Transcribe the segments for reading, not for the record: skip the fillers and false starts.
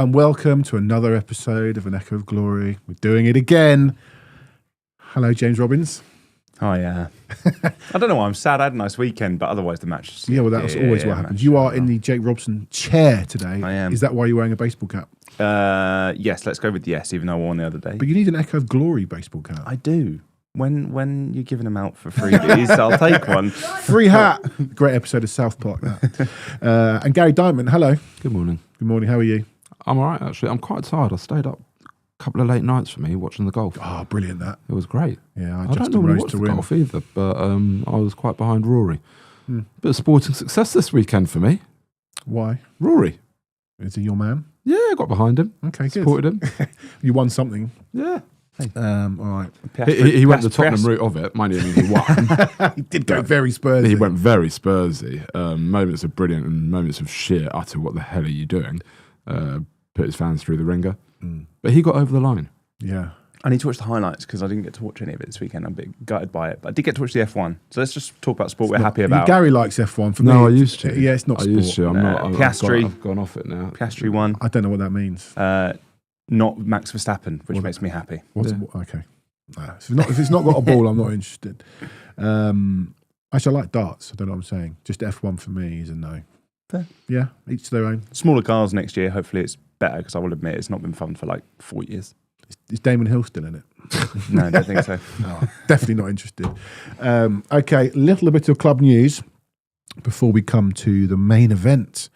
and welcome to another episode of An Echo of Glory. We're doing it again. Hello, James Robbins. Oh, yeah. I don't know why I'm sad. I had a nice weekend, but otherwise the match... Yeah, well, that's always what happens. You are in the Jake Robson chair today. I am. Is that why you're wearing a baseball cap? Yes, let's go with yes, even though I won the other day. But you need an Echo of Glory baseball cap. I do. When you're giving them out for freebies, I'll take one. Free hat. Great episode of South Park, that. And Gary Diamond, hello. Good morning. Good morning, how are you? I'm all right, actually. I'm quite tired. I stayed up a couple of late nights for me watching the golf. Oh, brilliant, that. It was great. Yeah, I don't normally watch the golf either, but I was quite behind Rory. Bit of sporting success this weekend for me. Why? Rory. Is he your man? Yeah, I got behind him. Okay, good. Supported him. You won something. Yeah. All right. He went the Tottenham route of it. Mind you, he won. He did go very Spursy. He went very Spursy. Moments of brilliant and moments of sheer utter, what the hell are you doing? Put his fans through the ringer. But he got over the line. Yeah. I need to watch the highlights because I didn't get to watch any of it this weekend. I'm a bit gutted by it. But I did get to watch the F1. So let's just talk about sport we're happy about. Gary likes F1 for me. No, I used to. Yeah, it's not sport. I used to. I'm not. Piastri. I've gone off it now. Piastri won. I don't know what that means. Not Max Verstappen, which makes me happy. Okay. If it's not got a ball, I'm not interested. Actually, I like darts. I don't know what I'm saying. Just F1 for me is a no. Fair. Yeah, each to their own. Smaller cars next year. Hopefully it's better because I will admit it's not been fun for like 4 years. Is Damon Hill still in it? No, I don't think so. Oh, definitely not interested. Okay, little bit of club news before we come to the main event.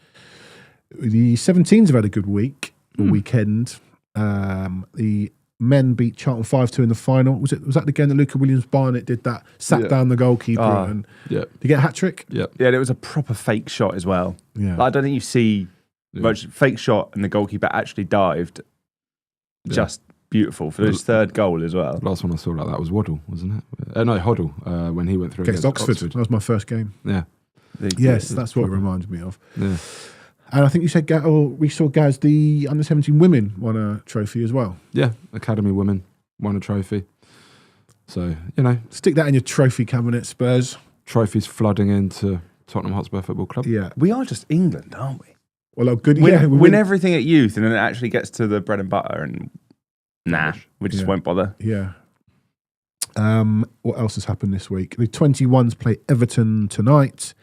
The 17s have had a good weekend. The men beat Charlton 5-2 in the final. Was that again that Luca Williams-Barnett did that? Sat down the goalkeeper and did he get a hat trick? Yeah. Yeah, it was a proper fake shot as well. Yeah. I don't think you see much fake shot and the goalkeeper actually dived. Just beautiful for his third goal as well. Last one I saw like that was Waddle, wasn't it? No, Hoddle, when he went through against Oxford. That was my first game. Yeah. Yes, that's what it reminds me of. Yeah. And I think you said, we saw Gaz, the under-17 women won a trophy as well. Yeah, Academy women won a trophy. So, stick that in your trophy cabinet, Spurs. Trophies flooding into Tottenham Hotspur Football Club. Yeah. We are just England, aren't we? Well, good. We win everything at youth and then it actually gets to the bread and butter and we just won't bother. Yeah. What else has happened this week? The 21s play Everton tonight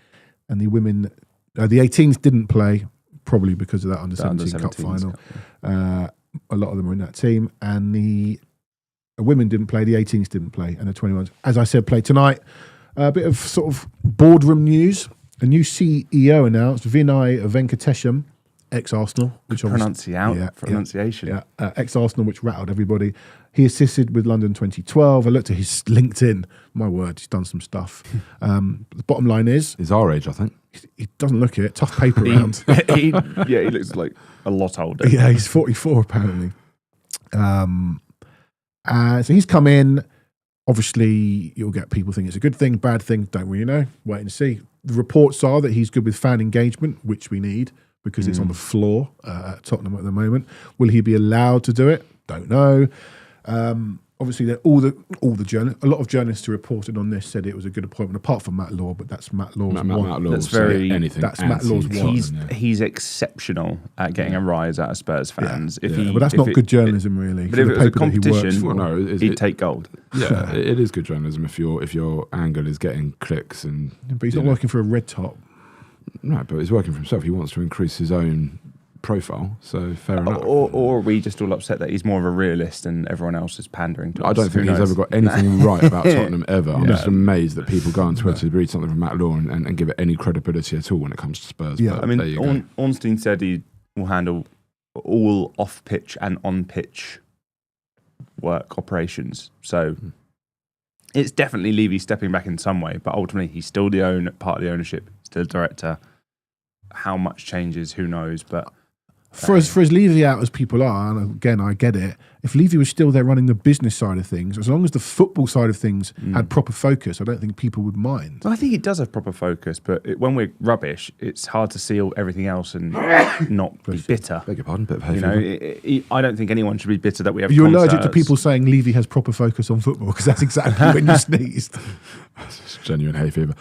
and the women, the 18s didn't play, probably because of that under-17 cup final. A lot of them were in that team. And the women didn't play, the 18s didn't play, and the 21s, as I said, play tonight. A bit of sort of boardroom news. A new CEO announced, Vinay Venkatesham, ex-Arsenal. Which pronunciation. Yeah, ex-Arsenal, which rattled everybody. He assisted with London 2012. I looked at his LinkedIn. My word, he's done some stuff. The bottom line is... He's our age, I think. He doesn't look it. Tough paper around. He looks like a lot older. Yeah, he's 44 apparently. So he's come in. Obviously, you'll get people think it's a good thing, bad thing. Don't really know. Wait and see. The reports are that he's good with fan engagement, which we need because it's on the floor at Tottenham at the moment. Will he be allowed to do it? Don't know. Obviously, a lot of journalists who reported on this said it was a good appointment, apart from Matt Law, but that's Matt Law's one. That's very anything. That's Matt Law's one. He's exceptional at getting a rise out of Spurs fans. But that's not good journalism, really. But if it was a competition, he'd take gold. Yeah, it is good journalism if your angle is getting clicks and. But he's not working for a red top. No, but he's working for himself. He wants to increase his own profile, so fair enough. Or are we just all upset that he's more of a realist and everyone else is pandering to us? I don't think he's ever got anything right about Tottenham ever. I'm just amazed that people go on Twitter to read something from Matt Law and give it any credibility at all when it comes to Spurs. Yeah, but there you go. Ornstein said he will handle all off-pitch and on-pitch work operations. So it's definitely Levy stepping back in some way, but ultimately he's still part of the ownership, still the director. How much changes, who knows, but... For as Levy out as people are, and again, I get it, if Levy was still there running the business side of things, as long as the football side of things had proper focus, I don't think people would mind. Well, I think it does have proper focus, but when we're rubbish, it's hard to see everything else and not be bitter. Beg your pardon, bit of hay I don't think anyone should be bitter that we have You're concerts. allergic to people saying Levy has proper focus on football, because that's exactly when you sneezed. It's genuine hay fever.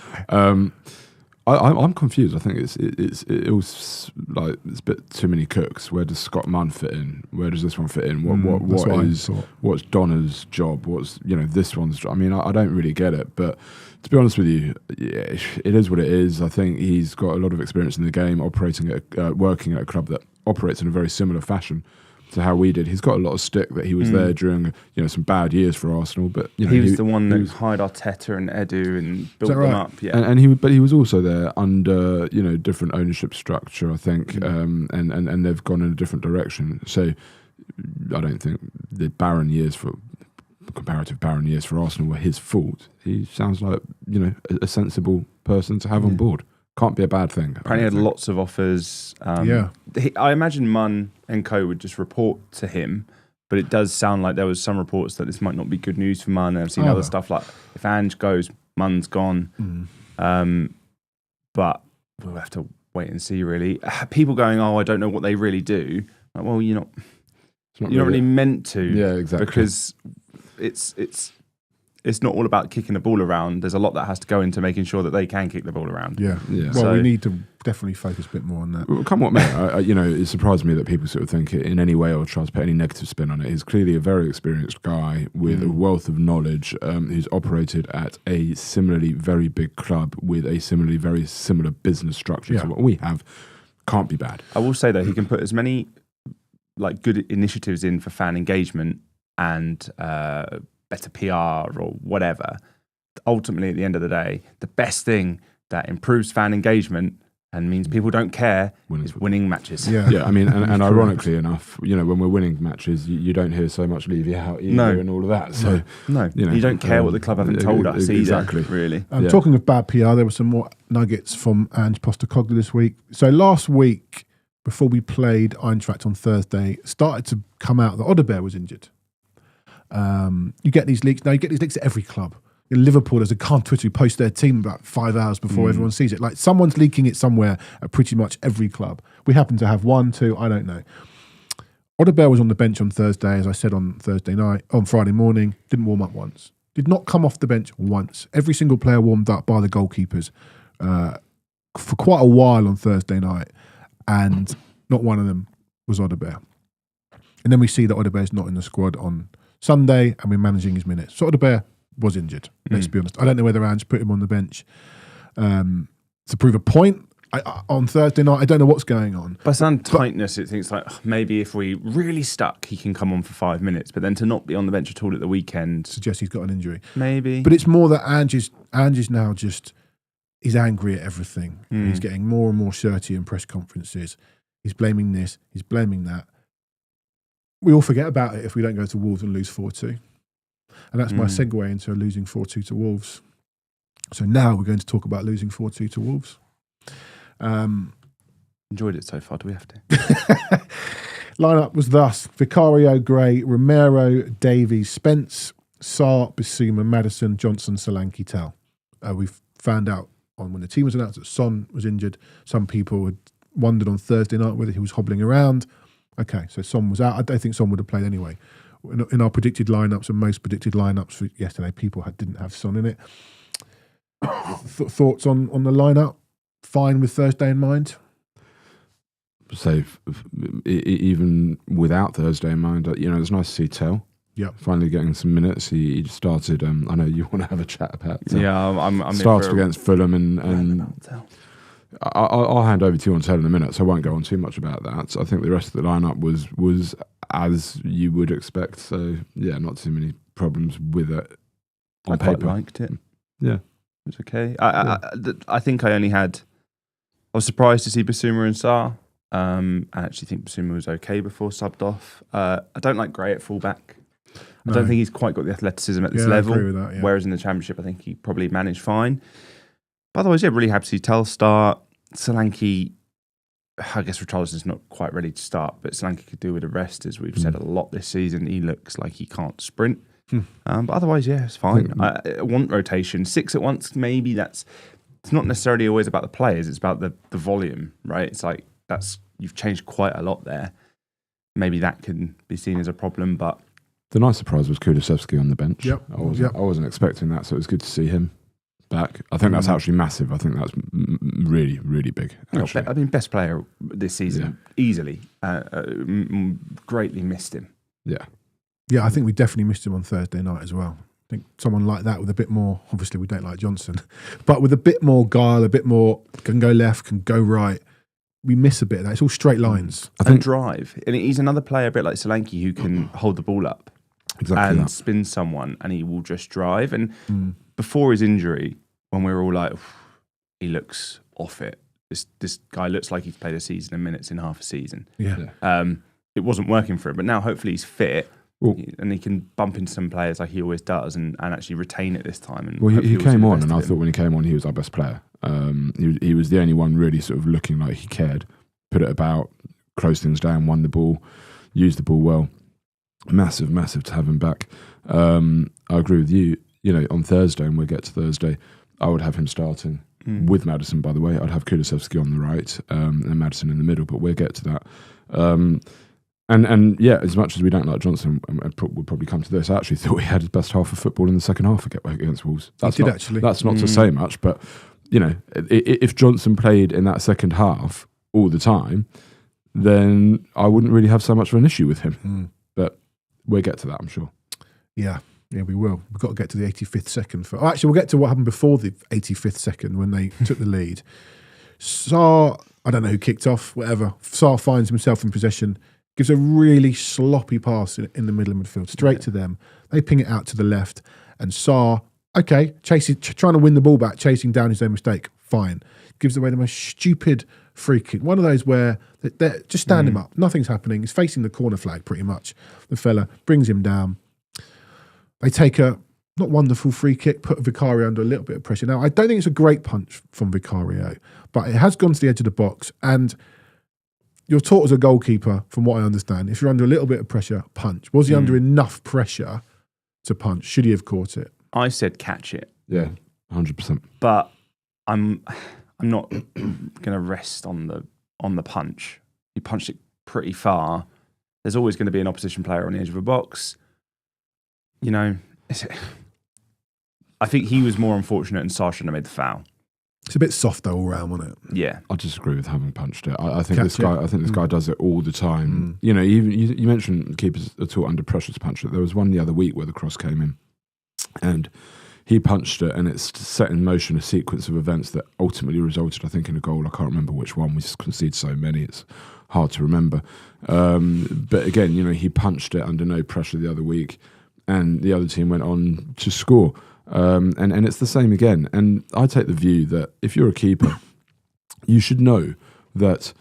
I'm confused. I think it was like it's a bit too many cooks. Where does Scott Munn fit in? Where does this one fit in? What's Donna's job? What's this one's job? I mean, I don't really get it. But to be honest with you, yeah, it is what it is. I think he's got a lot of experience in the game, working at a club that operates in a very similar fashion to how we did. He's got a lot of stick that he was there during some bad years for Arsenal, but he was the one that hired Arteta and Edu and built them up. Yeah, and he was also there under different ownership structure, I think, and they've gone in a different direction. So I don't think the comparative barren years for Arsenal were his fault. He sounds like a sensible person to have on board. Can't be a bad thing. Apparently had lots of offers. I imagine Munn and co would just report to him, but it does sound like there was some reports that this might not be good news for Munn. I've seen other stuff like if Ange goes, Munn's gone. But we'll have to wait and see, really. People going, I don't know what they really do. Like, well, you're not really meant to. Yeah, exactly. Because it's not all about kicking the ball around. There's a lot that has to go into making sure that they can kick the ball around. Yeah. Well, we need to definitely focus a bit more on that. Well, come what may, it surprised me that people sort of think it in any way or try to put any negative spin on it. He's clearly a very experienced guy with a wealth of knowledge who's operated at a similarly very big club with a similarly very similar business structure to what we have. Can't be bad. I will say, though, he can put as many good initiatives in for fan engagement and better PR or whatever. Ultimately, at the end of the day, the best thing that improves fan engagement and means people don't care is winning matches. Yeah. I mean, and ironically enough, when we're winning matches, you don't hear so much Levy out either and all of that. So you don't care what the club haven't told us exactly. either, really. Talking of bad PR, there were some more nuggets from Ange Postecoglou this week. So last week, before we played Eintracht on Thursday, started to come out that Odebear was injured. You get these leaks. Now, you get these leaks at every club. In Liverpool, there's a guy on Twitter who posts their team about 5 hours before everyone sees it. Like, someone's leaking it somewhere at pretty much every club. We happen to have 1, 2, I don't know. Odebear was on the bench on Thursday, as I said on Friday morning. Didn't warm up once. Did not come off the bench once. Every single player warmed up by the goalkeepers for quite a while on Thursday night. And not one of them was Odebear. And then we see that Odebear's not in the squad on Sunday, and we're managing his minutes. So Odebear was injured, let's be honest. I don't know whether Ange put him on the bench to prove a point on Thursday night. I don't know what's going on. By some tightness, it thinks like maybe if we really stuck, he can come on for 5 minutes, but then to not be on the bench at all at the weekend suggests he's got an injury. Maybe. But it's more that Ange is now just, he's angry at everything. He's getting more and more shirty in press conferences. He's blaming this, he's blaming that. We all forget about it if we don't go to Wolves and lose 4-2. And that's my segue into losing 4-2 to Wolves. So now we're going to talk about losing 4-2 to Wolves. Enjoyed it so far, do we have to? Lineup was thus: Vicario, Gray, Romero, Davies, Spence, Sarr, Bissouma, Maddison, Johnson, Solanke, Tell. We've found out when the team was announced that Son was injured. Some people had wondered on Thursday night whether he was hobbling around. Okay, so Son was out. I don't think Son would have played anyway. In our predicted lineups and most predicted lineups for yesterday, people didn't have Son in it. Thoughts on the lineup? Fine with Thursday in mind? So even without Thursday in mind, it's nice to see Tell. Yeah, finally getting some minutes. He started. I know you want to have a chat about Tell. Yeah, I'm started against Fulham and I'll hand over to you on Tell in a minute, so I won't go on too much about that. So I think the rest of the lineup was as you would expect. So yeah, not too many problems with it on paper. Quite liked it. Yeah, it was okay. I think I was surprised to see Bissouma and Sarr. I actually think Bissouma was okay before subbed off. I don't like Gray at fullback. I don't think he's quite got the athleticism at this level. I agree with that, yeah. Whereas in the Championship, I think he probably managed fine. But otherwise, really happy to see Tell start. Solanke, I guess Richarlison's not quite ready to start, but Solanke could do with a rest, as we've said a lot this season. He looks like he can't sprint. But otherwise, yeah, it's fine. I want rotation. 6 at once, maybe it's not necessarily always about the players, it's about the volume, right? It's like you've changed quite a lot there. Maybe that can be seen as a problem, but the nice surprise was Kulusevski on the bench. Yep. I wasn't expecting that, so it was good to see him back. I think that's actually massive. I think that's really, really big. Actually. Best player this season, easily. Greatly missed him. Yeah. Yeah, I think we definitely missed him on Thursday night as well. I think someone like that with a bit more, obviously we don't like Johnson, but with a bit more guile, a bit more, can go left, can go right. We miss a bit of that. It's all straight lines. I think drive. And he's another player a bit like Solanke who can hold the ball up and spin someone, and he will just drive. And before his injury, when we were all like, he looks off it. This guy looks like he's played a season in minutes in half a season. Yeah. It wasn't working for him, but now hopefully he's fit. And he can bump into some players like he always does and actually retain it this time. And he came on, and I thought when he came on, he was our best player. He was the only one really sort of looking like he cared. Put it about, closed things down, won the ball, used the ball well. Massive to have him back. I agree with you. You know, on Thursday, and we'll get to Thursday, I would have him starting with Maddison, by the way. I'd have Kulusevski on the right and Maddison in the middle, but we'll get to that. And yeah, as much as we don't like Johnson, we'll probably come to this. I actually thought he had his best half of football in the second half against Wolves. That's not to say much, but you know, if Johnson played in that second half all the time, then I wouldn't really have so much of an issue with him. But we'll get to that, I'm sure. Yeah, we will. We've got to get to the 85th second. Actually, we'll get to what happened before the 85th second when they took the lead. Sarr, I don't know who kicked off, whatever. Sarr finds himself in possession, gives a really sloppy pass in the middle of midfield, straight to them. They ping it out to the left, and Sarr, trying to win the ball back, chasing down his own mistake, fine. Gives away the most stupid free kick. One of those where they're just stand him up. Nothing's happening. He's facing the corner flag pretty much. The fella brings him down. They take a not wonderful free kick, put Vicario under a little bit of pressure. Now, I don't think it's a great punch from Vicario, but it has gone to the edge of the box, and you're taught as a goalkeeper, from what I understand, if you're under a little bit of pressure, punch. Was he under enough pressure to punch? Should he have caught it? I said catch it. Yeah, 100%. But I'm not going to rest on the punch. He punched it pretty far. There's always going to be an opposition player on the edge of a box. You know, I think he was more unfortunate, and Sarr shouldn't have made the foul. It's a bit soft though all round, wasn't it? Yeah, I disagree with having punched it. I think this guy does it all the time. You know, even you mentioned keepers are taught under pressure to punch it. There was one the other week where the cross came in, and he punched it, and it's set in motion a sequence of events that ultimately resulted, I think, in a goal. I can't remember which one. We just conceded so many; it's hard to remember. But again, you know, he punched it under no pressure the other week, and the other team went on to score. And it's the same again. And I take the view that if you're a keeper, you should know that,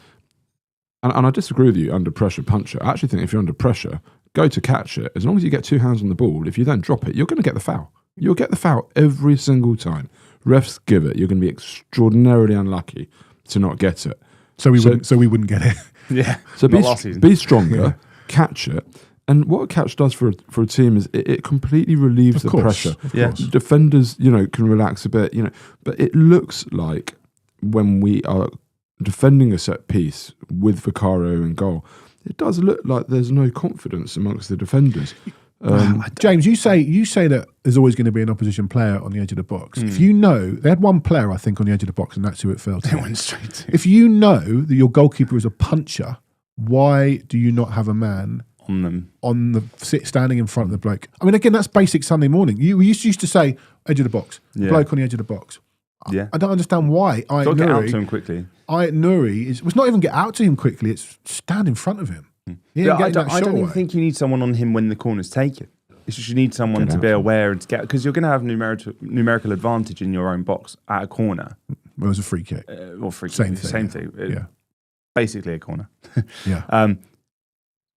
and I disagree with you, under pressure, punch it. I actually think if you're under pressure, go to catch it. As long as you get two hands on the ball, if you then drop it, you're going to get the foul. You'll get the foul every single time. Refs give it. You're going to be extraordinarily unlucky to not get it. So we wouldn't get it. Yeah. So be stronger, catch it. And what a catch does for a team is it completely relieves the pressure. Yeah. Defenders, you know, can relax a bit, you know. But it looks like when we are defending a set piece with Vicario in goal, it does look like there's no confidence amongst the defenders. James, you say that there's always going to be an opposition player on the edge of the box. If you know, they had one player, I think, on the edge of the box, and that's who it fell to. They went straight to. If you know that your goalkeeper is a puncher, why do you not have a man on the standing in front of the bloke? I mean, again, that's basic Sunday morning. You used to say edge of the box, bloke on the edge of the box. Yeah, I don't understand why. Got to get out to him quickly. Nuri was not even get out to him quickly. It's stand in front of him. I don't even think you need someone on him when the corner's taken. It's just you need someone to be aware and to get, because you're going to have numerical advantage in your own box at a corner. Well, it was a free kick. Same thing. Yeah, basically a corner. Yeah.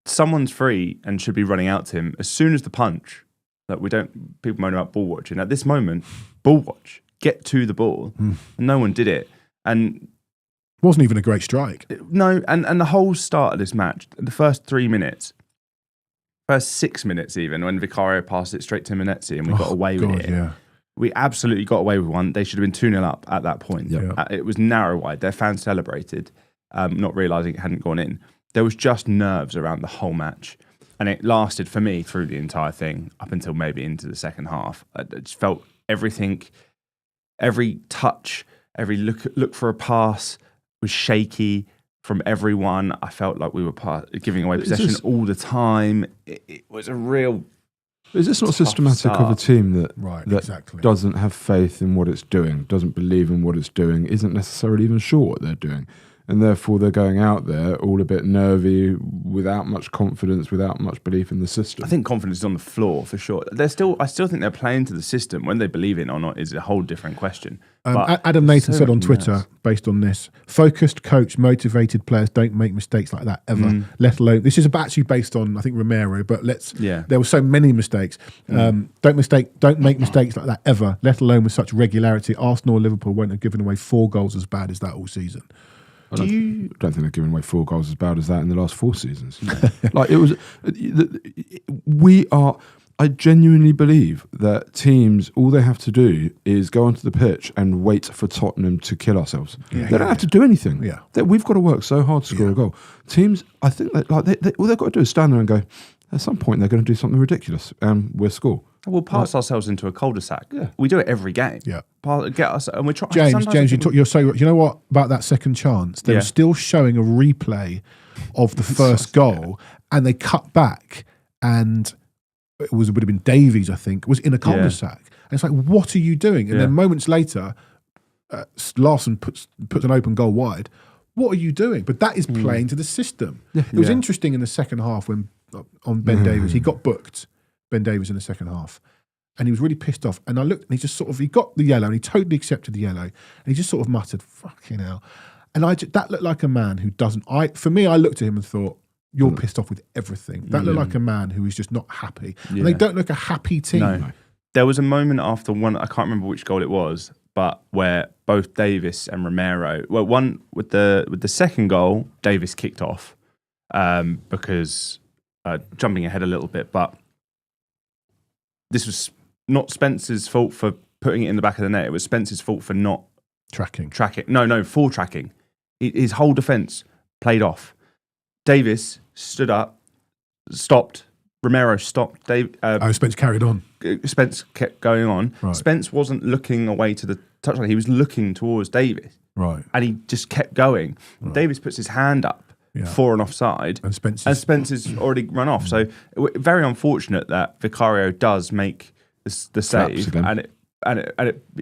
Someone's free and should be running out to him as soon as the punch. Like people moan about ball watching. At this moment, ball watch, get to the ball. And no one did it. And it wasn't even a great strike. No, and the whole start of this match, the first 3 minutes, first 6 minutes even, when Vicario passed it straight to Menezzi and we got away with it. Yeah. We absolutely got away with one. They should have been 2-0 up at that point. Yeah. It was narrow wide. Their fans celebrated, not realising it hadn't gone in. There was just nerves around the whole match. And it lasted for me through the entire thing, up until maybe into the second half. I just felt everything, every touch, every look for a pass was shaky from everyone. I felt like we were giving away possession all the time. It was a real. Is this not systematic of a team that exactly. doesn't have faith in what it's doing, doesn't believe in what it's doing, isn't necessarily even sure what they're doing? And therefore they're going out there all a bit nervy, without much confidence, without much belief in the system. I think confidence is on the floor for sure. I still think they're playing to the system. When they believe in it or not is a whole different question. Adam Nathan said on Twitter, based on this, focused coach, motivated players don't make mistakes like that ever, let alone, this is actually based on, I think, Romero, but there were so many mistakes. Don't make mistakes like that ever, let alone with such regularity. Arsenal or Liverpool won't have given away 4 goals as bad as that all season. I don't think they've given away 4 goals as bad as that in the last 4 seasons. Like it was, I genuinely believe that teams, all they have to do is go onto the pitch and wait for Tottenham to kill ourselves. They don't have to do anything. We've got to work so hard to score a goal. Teams, I think, all they've got to do is stand there and go, at some point they're going to do something ridiculous and we'll score. We'll pass ourselves into a cul-de-sac. Yeah. We do it every game. Yeah. Get us, and we're trying. James, you're so. You know what about that second chance? They were still showing a replay of the first goal, and they cut back, and would have been Davies, I think, was in a cul-de-sac. And it's like, what are you doing? And then moments later, Larsson puts an open goal wide. What are you doing? But that is playing to the system. Yeah. It was interesting in the second half when on Ben Davies, he got booked. Ben Davies in the second half, and he was really pissed off. And I looked, and he got the yellow, and he totally accepted the yellow, and he just sort of muttered, "Fucking hell!" And that looked like a man who doesn't. For me, I looked at him and thought, "You're pissed off with everything." That looked like a man who is just not happy. Yeah. And they don't look a happy team. No. There was a moment after one. I can't remember which goal it was, but where both Davis and Romero. Well, one with the second goal, Davis kicked off because jumping ahead a little bit, but. This was not Spencer's fault for putting it in the back of the net. It was Spencer's fault for not tracking. For tracking. His whole defence played off. Davis stood up, stopped. Romero stopped. Spence carried on. Spence kept going on. Right. Spence wasn't looking away to the touchline. He was looking towards Davis. Right. And he just kept going. Right. Davis puts his hand up. For an offside, and Spencer's already run off. So very unfortunate that Vicario does make the save, and it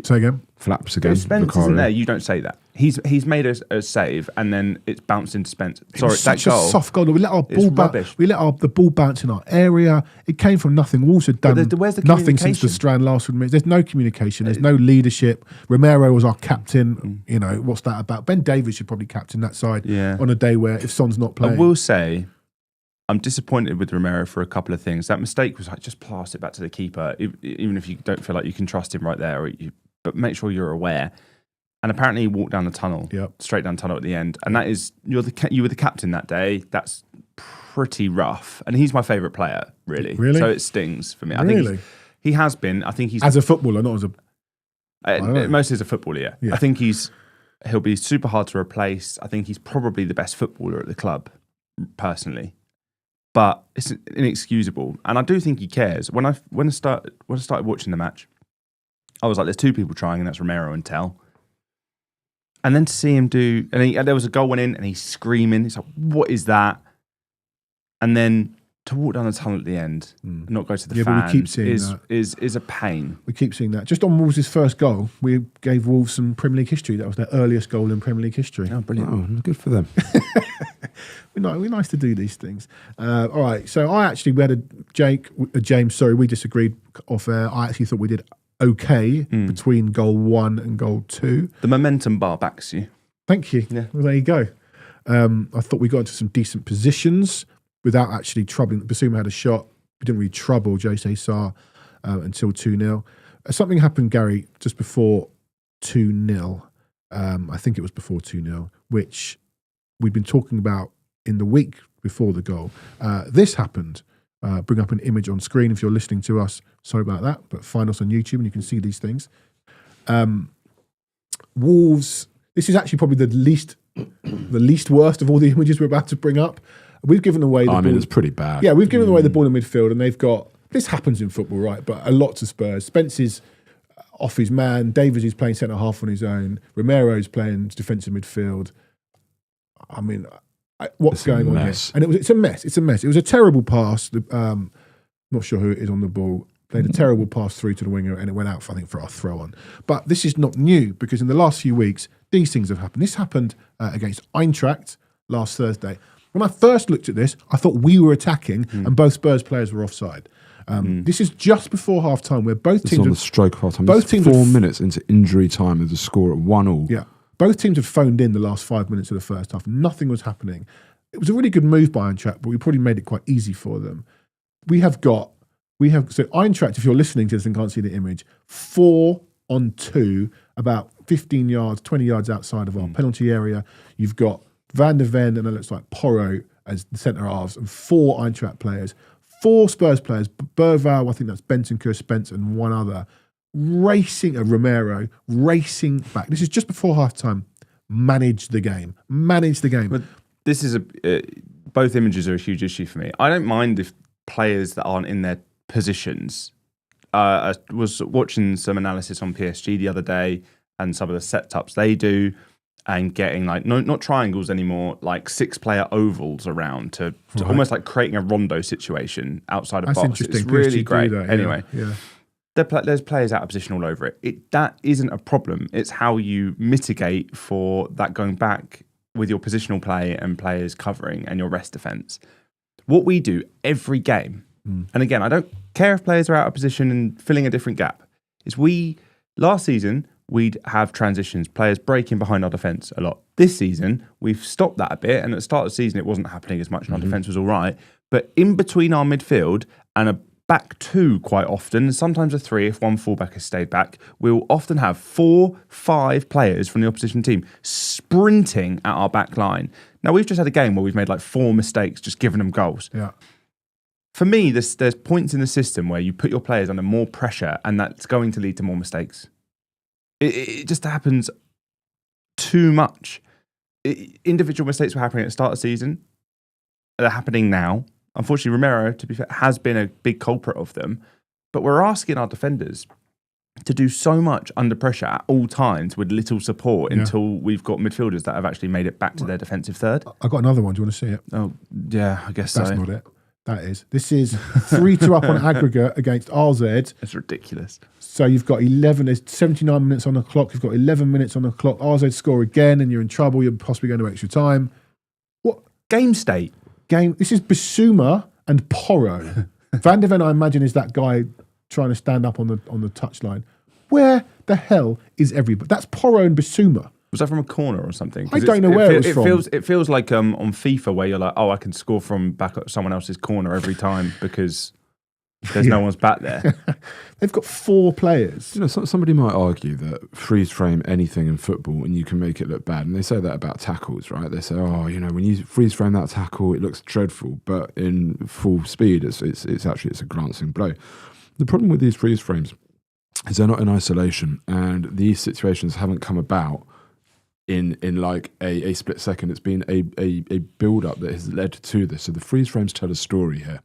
say again, flaps again. If Spence isn't there, you don't say that. He's made a save, and then it's bounced into Spence. Sorry, that goal. A soft goal. We let our ball bounce. We let the ball bounce in our area. It came from nothing. Wolves had done nothing since the Strand last week. There's no communication. There's no leadership. Romero was our captain. You know, what's that about? Ben Davies should probably captain that side on a day where if Son's not playing. I will say, I'm disappointed with Romero for a couple of things. That mistake was like just pass it back to the keeper, even if you don't feel like you can trust him right there. But make sure you're aware. And apparently he walked down the tunnel, straight down the tunnel at the end. And that is, you were the captain that day. That's pretty rough. And he's my favourite player, really. Really? So it stings for me. I really? think he has been. I think he's... As a footballer, not as a... mostly as a footballer, yeah. I think he'll be super hard to replace. I think he's probably the best footballer at the club, personally. But it's inexcusable. And I do think he cares. When I started watching the match, I was like, there's 2 people trying, and that's Romero and Tell. And then to see him do, and there was a goal went in, and he's screaming. He's like, "What is that?" And then to walk down the tunnel at the end, and not go to the fans, but we keep seeing is a pain. We keep seeing that. Just on Wolves' first goal, we gave Wolves some Premier League history. That was their earliest goal in Premier League history. Oh, brilliant! Oh, good for them. We're nice to do these things. All right. So we had James. Sorry, we disagreed off air. I actually thought we did okay between goal 1 and goal 2. The momentum bar backs you. Thank you. Yeah. Well, there you go. I thought we got into some decent positions without actually troubling. Basuma had a shot. We didn't really trouble Jose Sarr until 2-0. Something happened, Gary, just before 2-0. I think it was before 2-0, which we'd been talking about in the week before the goal. This happened. Bring up an image on screen if you're listening to us. Sorry about that, but find us on YouTube and you can see these things. Wolves. This is actually probably the least worst of all the images we're about to bring up. We've given away the ball. It's pretty bad. Yeah, we've given away the ball in midfield, and they've got. This happens in football, right? But a lot to Spurs. Spence is off his man. Davies is playing centre half on his own. Romero's playing defensive midfield. I mean, what's going on here? And it's a mess. It's a mess. It was a terrible pass. Not sure who it is on the ball. Played a terrible pass through to the winger, and it went out, I think, for our throw-on. But this is not new, because in the last few weeks, these things have happened. This happened against Eintracht last Thursday. When I first looked at this, I thought we were attacking and both Spurs players were offside. This is just before half-time, where both teams... It's on the stroke of half-time. Both teams 4 minutes into injury time with the score at 1-1. Yeah. Both teams have phoned in the last 5 minutes of the first half. Nothing was happening. It was a really good move by Eintracht, but we probably made it quite easy for them. So Eintracht, if you're listening to this and can't see the image, 4-on-2, about 15 yards, 20 yards outside of our penalty area. You've got Van der Ven, and it looks like Porro as the centre halves, and 4 Eintracht players, 4 Spurs players, Berval, I think that's Bentancur, Spence, and one other, racing, Romero, racing back. This is just before half-time. Manage the game. But this is both images are a huge issue for me. I don't mind if players that aren't in their positions. I was watching some analysis on PSG the other day and some of the setups they do, and getting like not triangles anymore, like 6-player ovals around to almost like creating a rondo situation outside of box. It's really great. That, anyway, yeah. There's players out of position all over it. That isn't a problem. It's how you mitigate for that going back with your positional play and players covering and your rest defence. What we do every game, and again, I don't care if players are out of position and filling a different gap, is last season, we'd have transitions, players breaking behind our defence a lot. This season, we've stopped that a bit, and at the start of the season, it wasn't happening as much, and our defence was all right. But in between our midfield and a back 2 quite often, and sometimes a 3 if one fullback has stayed back, we'll often have 4-5 players from the opposition team sprinting at our back line. Now, we've just had a game where we've made like 4 mistakes, just giving them goals. Yeah. For me, there's points in the system where you put your players under more pressure, and that's going to lead to more mistakes. It just happens too much. Individual mistakes were happening at the start of the season. They're happening now. Unfortunately, Romero, to be fair, has been a big culprit of them. But we're asking our defenders to do so much under pressure at all times with little support until we've got midfielders that have actually made it back to their defensive third. I've got another one. Do you want to see it? Oh, yeah, I guess That's not it. That is. This is 3-2 up on aggregate against RZ. It's ridiculous. So you've got 11, there's 79 minutes on the clock. You've got 11 minutes on the clock. RZ score again, and you're in trouble. You're possibly going to extra time. What? Game state. This is Bissouma and Porro. Van der Ven, I imagine, is that guy trying to stand up on the touchline. Where the hell is everybody? That's Porro and Bissouma. Was that from a corner or something? I don't know where it was from. It feels like on FIFA where you're like, I can score from back at someone else's corner every time because there's no one's back there. They've got 4 players. You know, somebody might argue that freeze frame anything in football and you can make it look bad. And they say that about tackles, right? They say, when you freeze frame that tackle, it looks dreadful. But in full speed, it's a glancing blow. The problem with these freeze frames is they're not in isolation, and these situations haven't come about in like a split second. It's been a build-up that has led to this. So the freeze frames tell a story here.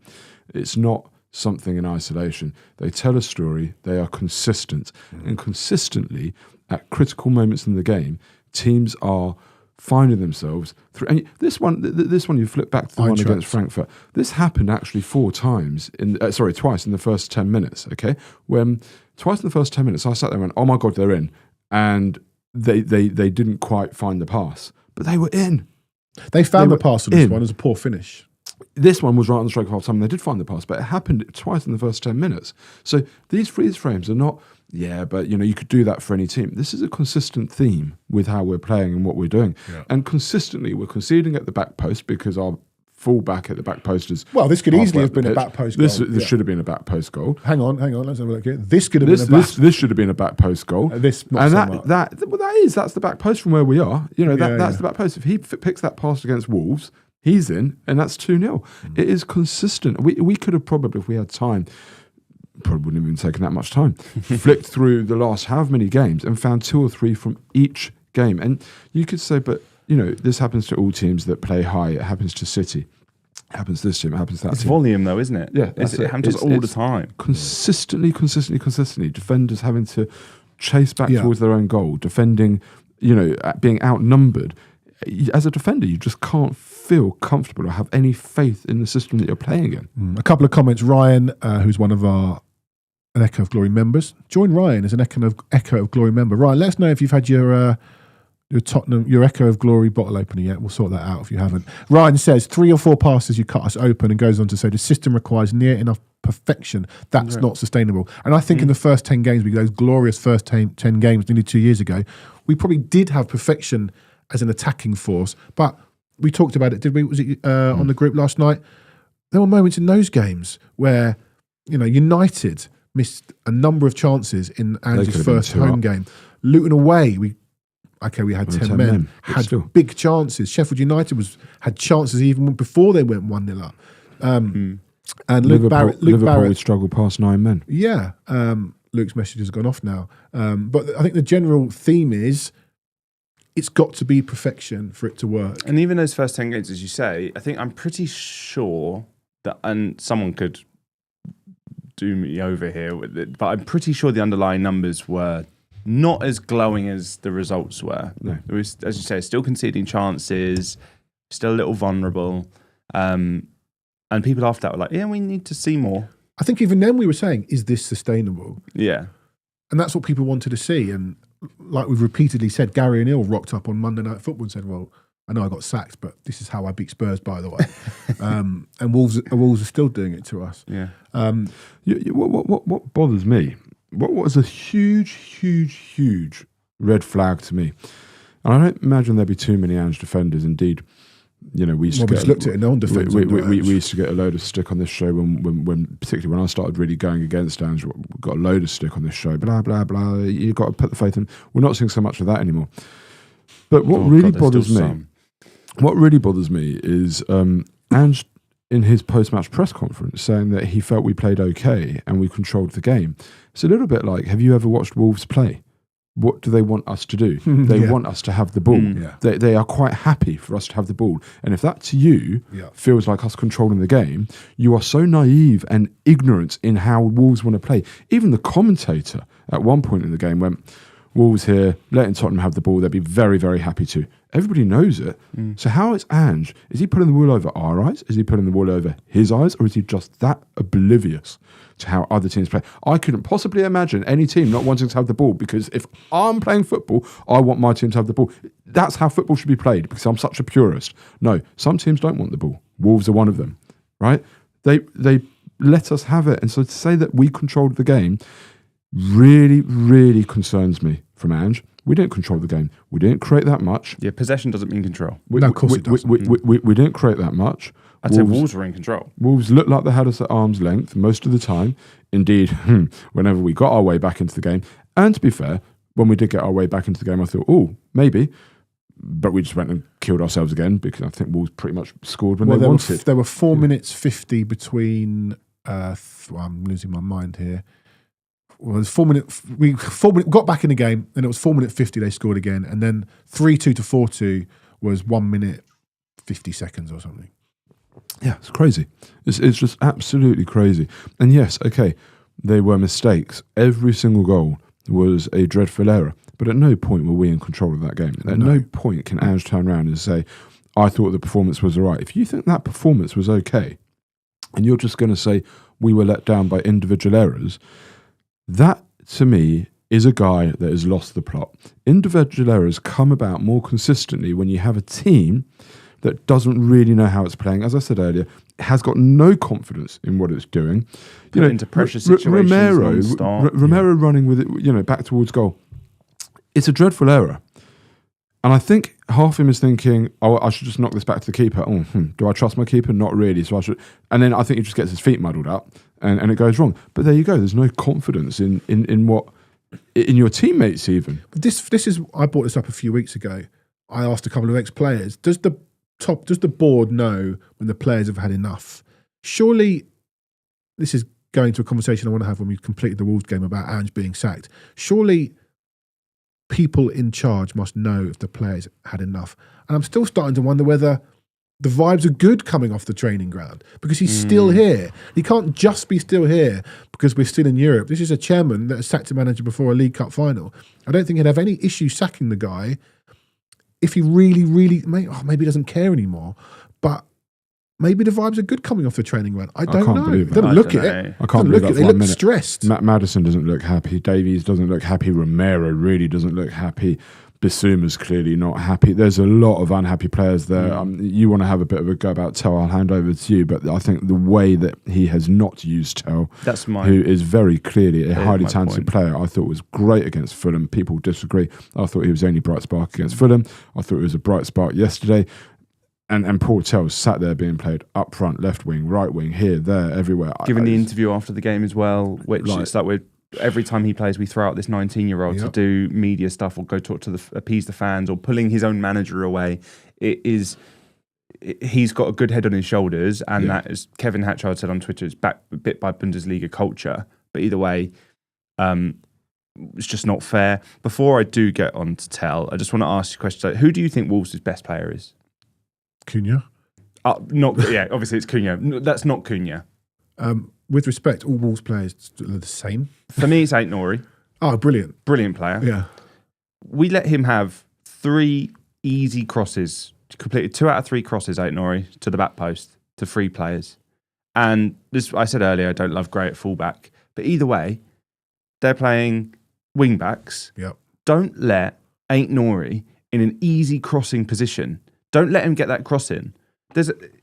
It's not something in isolation. They tell a story. They are consistent. And consistently, at critical moments in the game, teams are finding themselves through. And this one, you flip back to the one against Frankfurt. This happened actually twice in the first 10 minutes. Okay, when twice in the first 10 minutes, I sat there and went, "Oh my God, they're in," and they didn't quite find the pass, but they were in. They found the pass on this one as a poor finish. This one was right on the stroke of half time. They did find the pass, but it happened twice in the first 10 minutes. So these freeze frames are not, but you could do that for any team. This is a consistent theme with how we're playing and what we're doing. Yeah. And consistently, we're conceding at the back post because our full-back at the back post is... Well, this could easily have been a back post goal. This should have been a back post goal. Hang on, let's have a look here. This could have been a back... This should have been a back post goal. That's the back post from where we are. That's the back post. If he picks that pass against Wolves, he's in, and that's 2-0. It is consistent. We could have probably, if we had time, probably wouldn't have even taken that much time, flicked through the last however many games and found 2 or 3 from each game. And you could say, but this happens to all teams that play high. It happens to City. It happens to this team. It happens to that team. It's team. volume, though, isn't it? Yeah. It happens all the time. Consistently. Defenders having to chase back towards their own goal, defending, being outnumbered. As a defender, you just can't feel comfortable or have any faith in the system that you're playing in. A couple of comments. Ryan, who's one of an Echo of Glory members. Join Ryan as an Echo of Glory member. Ryan, let us know if you've had your Echo of Glory bottle opener yet. We'll sort that out if you haven't. Ryan says 3 or 4 passes you cut us open, and goes on to say the system requires near enough perfection. That's not sustainable. And I think in the first 10 games, those glorious first 10 games nearly 2 years ago, we probably did have perfection as an attacking force, but we talked about it, did we? Was it on the group last night? There were moments in those games where, United missed a number of chances in Ange's first home game. Luton away, we had 10 men, had big chances. Sheffield United had chances even before they went 1-0 up. And Luke Barrett would struggle past 9 men. Yeah, Luke's message has gone off now. But I think the general theme is, it's got to be perfection for it to work. And even those first 10 games, as you say, I'm pretty sure that, and someone could do me over here with it, but I'm pretty sure the underlying numbers were not as glowing as the results were. No. There was, as you say, still conceding chances, still a little vulnerable. And people after that were like, we need to see more. I think even then we were saying, is this sustainable? Yeah. And that's what people wanted to see. And like we've repeatedly said, Gary O'Neill rocked up on Monday Night Football and said, well, I know I got sacked, but this is how I beat Spurs, by the way. And Wolves are still doing it to us. Yeah. What bothers me, what was a huge red flag to me, and I don't imagine there'd be too many Ange defenders. Indeed, we used to just looked at it in own defence. We used to get a load of stick on this show when particularly when I started really going against Ange. We got a load of stick on this show. Blah blah blah. You got to put the faith in. We're not seeing so much of that anymore. But what really bothers me is Ange in his post-match press conference saying that he felt we played okay and we controlled the game. It's a little bit like, have you ever watched Wolves play? What do they want us to do? They want us to have the ball. They are quite happy for us to have the ball. And if that to you feels like us controlling the game, you are so naive and ignorant in how Wolves want to play. Even the commentator at one point in the game went, Wolves here, letting Tottenham have the ball, they'd be very, very happy to. Everybody knows it. So how is Ange? Is he putting the wool over our eyes? Is he putting the wool over his eyes? Or is he just that oblivious to how other teams play? I couldn't possibly imagine any team not wanting to have the ball, because if I'm playing football, I want my team to have the ball. That's how football should be played, because I'm such a purist. No, some teams don't want the ball. Wolves are one of them, right? They let us have it. And so to say that we controlled the game really, really concerns me from Ange. We didn't control the game. We didn't create that much. Yeah, possession doesn't mean control. No, of course it doesn't. We didn't create that much. I'd say Wolves were in control. Wolves looked like they had us at arm's length most of the time. Indeed, whenever we got our way back into the game. And to be fair, when we did get our way back into the game, I thought, maybe. But we just went and killed ourselves again, because I think Wolves pretty much scored when they wanted. There were 4 minutes 50 between... I'm losing my mind here. Well, it was 4 minutes. We got back in the game, and it was 4 minutes 50. They scored again, and then 3-2 to 4-2 was 1 minute 50 seconds or something. Yeah, it's crazy. It's just absolutely crazy. And yes, okay, they were mistakes. Every single goal was a dreadful error. But at no point were we in control of that game. At no point can Ange turn around and say, "I thought the performance was all right." If you think that performance was okay, and you're just going to say we were let down by individual errors, that, to me, is a guy that has lost the plot. Individual errors come about more consistently when you have a team that doesn't really know how it's playing. As I said earlier, has got no confidence in what it's doing. Into pressure situations. Romero running with it, back towards goal. It's a dreadful error. And I think half him is thinking, I should just knock this back to the keeper. Do I trust my keeper? Not really. So I should. And then I think he just gets his feet muddled up, and it goes wrong. But there you go. There's no confidence in your teammates even. But this is. I brought this up a few weeks ago. I asked a couple of ex-players, does the board know when the players have had enough? Surely, this is going to a conversation I want to have when we've completed the Wolves game about Ange being sacked. Surely, people in charge must know if the players had enough. And I'm still starting to wonder whether the vibes are good coming off the training ground because he's still here. He can't just be still here because we're still in Europe. This is a chairman that has sacked a manager before a League Cup final. I don't think he'd have any issue sacking the guy if he really, maybe he doesn't care anymore. But maybe the vibes are good coming off the training ground. I don't know. Believe Don't look at it. I can't believe that. They look stressed. Madison doesn't look happy. Davies doesn't look happy. Romero really doesn't look happy. Bissouma's clearly not happy. There's a lot of unhappy players there. You want to have a bit of a go about Tell, I'll hand over to you, but I think the way that he has not used Tell, who is very clearly a highly talented player, I thought was great against Fulham. People disagree. I thought he was only bright spark against Fulham. I thought he was a bright spark yesterday. And Paul Tell sat there being played up front, left wing, right wing, here, there, everywhere. Given the interview after the game as well, which it's like every time he plays, we throw out this 19-year-old to do media stuff or go talk to appease the fans or pulling his own manager away. He's got a good head on his shoulders, and that, as Kevin Hatchard said on Twitter, is backed a bit by Bundesliga culture. But either way, it's just not fair. Before I do get on to Tell, I just want to ask you a question. So who do you think Wolves' best player is? Cunha. Obviously it's Cunha. That's not Cunha. With respect, all Wolves players are the same. For me, it's Ait-Nouri. Oh, brilliant. Brilliant player. Yeah. We let him have 3 easy crosses, completed 2 out of 3 crosses, Ait-Nouri, to the back post, to 3 players. And this, I said earlier, I don't love Gray at fullback. But either way, they're playing wing backs. Yep. Don't let Ait-Nouri in an easy crossing position. Don't let him get that cross in.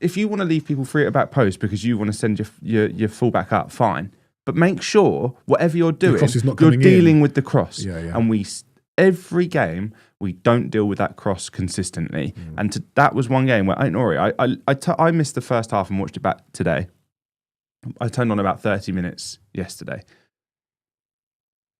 If you want to leave people free at the back post because you want to send your fullback up, fine. But make sure whatever you're doing, you're dealing with the cross. Yeah. And every game we don't deal with that cross consistently. And that was one game where I missed the first half and watched it back today. I turned on about 30 minutes yesterday.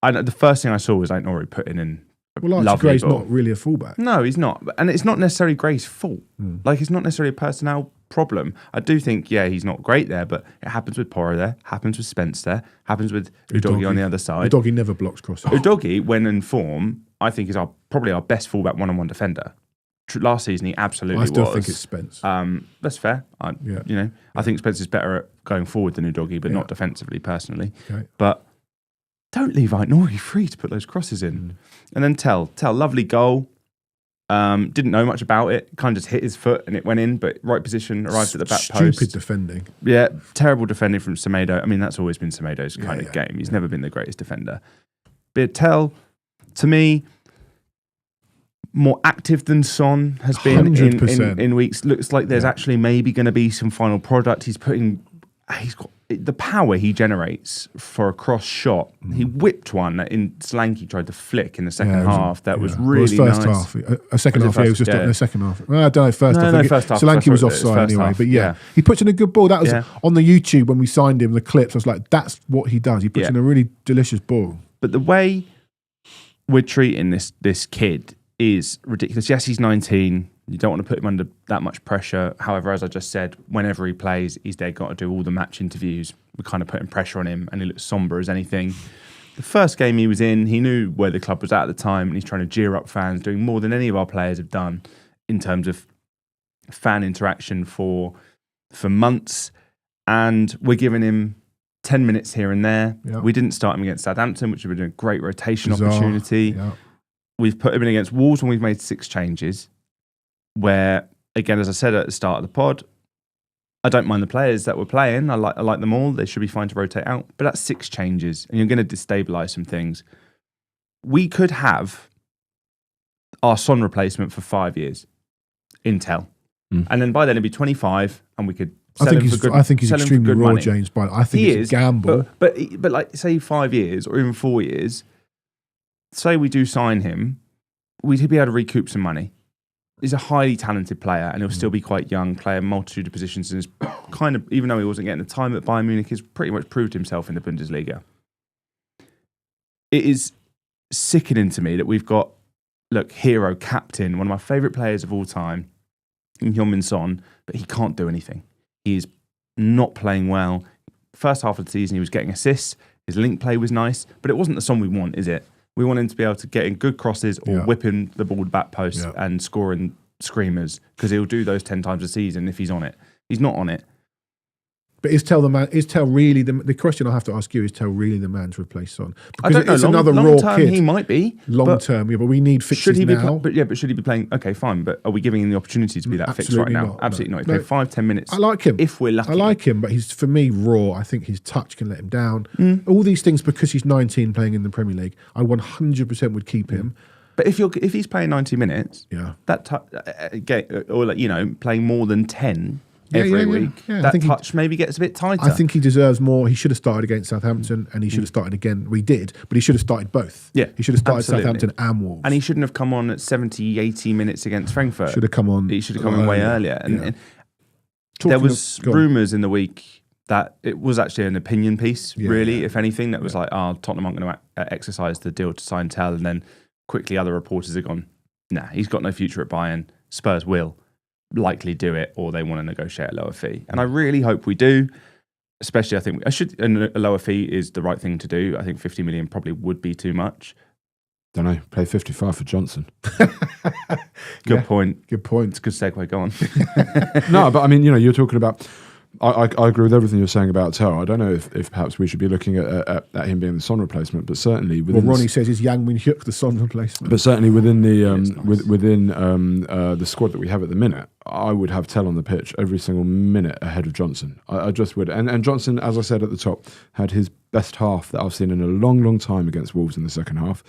The first thing I saw was Ait-Nouri putting in. Well, Archie Gray's not really a fullback. No, he's not. And it's not necessarily Gray's fault. Like, it's not necessarily a personnel problem. I do think, he's not great there, but it happens with Porro there, happens with Spence there, happens with Udogie on the other side. Udogie never blocks crosses. Udogie, when in form, I think is probably our best fullback one-on-one defender. Last season, he absolutely was. I still think it's Spence. That's fair. I think Spence is better at going forward than Udogie, but not defensively, personally. Okay. But don't leave Ait-Nouri free to put those crosses in. And then Tell, lovely goal. Didn't know much about it. Kind of just hit his foot and it went in, but right position, arrived at the back post. Stupid defending. Yeah, terrible defending from Semedo. I mean, that's always been Semedo's kind of game. He's never been the greatest defender. But Tell, to me, more active than Son has been in weeks. Looks like there's actually maybe going to be some final product. He's got the power he generates for a cross shot. He whipped one that Solanke tried to flick in the second half. That was really nice. First half. A second half, he was just in the second half. Well, I don't know, first half. First half. Solanke was offside anyway. But he puts in a good ball. That was on the YouTube when we signed him, the clips. I was like, that's what he does. He puts in a really delicious ball. But the way we're treating this kid is ridiculous. Yes, he's 19. You don't want to put him under that much pressure. However, as I just said, whenever he plays, he's there got to do all the match interviews. We're kind of putting pressure on him, and he looks sombre as anything. The first game he was in, he knew where the club was at the time, and he's trying to cheer up fans, doing more than any of our players have done in terms of fan interaction for months. And we're giving him 10 minutes here and there. Yep. We didn't start him against Southampton, which would have been a great rotation opportunity. Yep. We've put him in against Wolves when we've made 6 changes. Where, again, as I said at the start of the pod, I don't mind the players that were playing. I like them all. They should be fine to rotate out. But that's 6 changes, and you're going to destabilise some things. We could have our Son replacement for 5 years in Tell. And then by then it'd be 25, and we could sell him for good money. I think he's extremely raw, James, but I think it's a gamble. But like, say 5 years or even 4 years, say we do sign him, we'd be able to recoup some money. He's a highly talented player, and he'll still be quite young, play a multitude of positions, and is kind of, even though he wasn't getting the time at Bayern Munich, he's pretty much proved himself in the Bundesliga. It is sickening to me that we've got, hero, captain, one of my favourite players of all time, Heung-min Son, but he can't do anything. He is not playing well. First half of the season, he was getting assists. His link play was nice, but it wasn't the Son we want, is it? We want him to be able to get in good crosses or whipping the ball to back post and scoring screamers because he'll do those 10 times a season if he's on it. He's not on it. But is Tell really the question I have to ask you, is Tell really the man to replace Son? Because I don't know. It's another long raw term, kid. he might be. Long term, yeah, but we need fixes now. But should he be playing? Okay, fine. But are we giving him the opportunity to be that fix right now? Absolutely not. He played 5-10 minutes. I like him. If we're lucky. I like him, but he's, for me, raw. I think his touch can let him down. All these things because he's 19 playing in the Premier League. I 100% would keep him. But if he's playing 90 minutes, that or playing more than 10 every week, that touch maybe gets a bit tighter. I think he deserves more. He should have started against Southampton, and he should have started again. We did, but he should have started both. Yeah, he should have started Southampton and Wolves. And he shouldn't have come on at 70, 80 minutes against Frankfurt. Should have come on. He should have come in way earlier. And there was rumours in the week that it was actually an opinion piece, if anything, that was like, Tottenham aren't going to exercise the deal to sign Tell, and then quickly other reporters have gone, nah, he's got no future at Bayern. Spurs will likely do it, or they want to negotiate a lower fee. And I really hope we do, especially I think a lower fee is the right thing to do. I think 50 million probably would be too much. Don't know, pay 55 for Johnson. Good point. It's a good segue, go on. No, but I mean, you're talking about, I agree with everything you're saying about Tell. I don't know if perhaps we should be looking at him being the Son replacement, but certainly within. Ronnie says is Heung-min the Son replacement. But certainly within the squad that we have at the minute, I would have Tell on the pitch every single minute ahead of Johnson. I just would. And Johnson, as I said at the top, had his best half that I've seen in a long, long time against Wolves in the second half.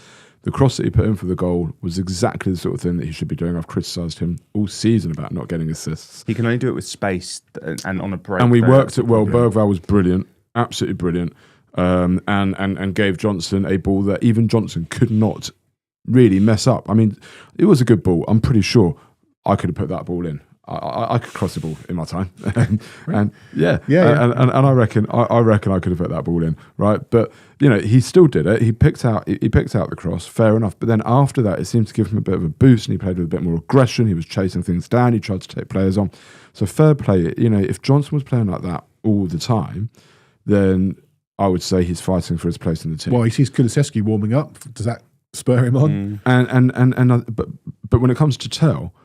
The cross that he put in for the goal was exactly the sort of thing that he should be doing. I've criticised him all season about not getting assists. He can only do it with space and on a break. And we worked it well. Bergvall was brilliant, absolutely brilliant, and gave Johnson a ball that even Johnson could not really mess up. I mean, it was a good ball. I'm pretty sure I could have put that ball in. I could cross the ball in my time, and I reckon I could have put that ball in, right? But he still did it. He picked out the cross, fair enough. But then after that, it seemed to give him a bit of a boost, and he played with a bit more aggression. He was chasing things down. He tried to take players on. So fair play. If Johnson was playing like that all the time, then I would say he's fighting for his place in the team. Well, he sees Kulusevski warming up. Does that spur him on? But when it comes to Tell,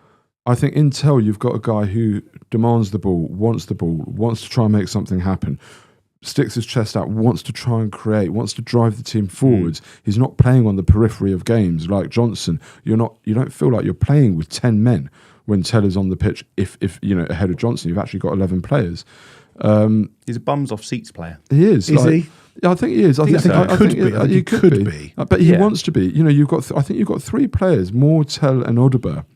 I think in Tell you've got a guy who demands the ball, wants to try and make something happen, sticks his chest out, wants to try and create, wants to drive the team forwards. He's not playing on the periphery of games like Johnson. You don't feel like you're playing with 10 men when Tell is on the pitch. If ahead of Johnson, you've actually got 11 players. He's a bums off seats player. He is. Is he? I think he is. I think he could be. But he wants to be. You've got. I think you've got 3 players, Moore, Tell, and Odegaard,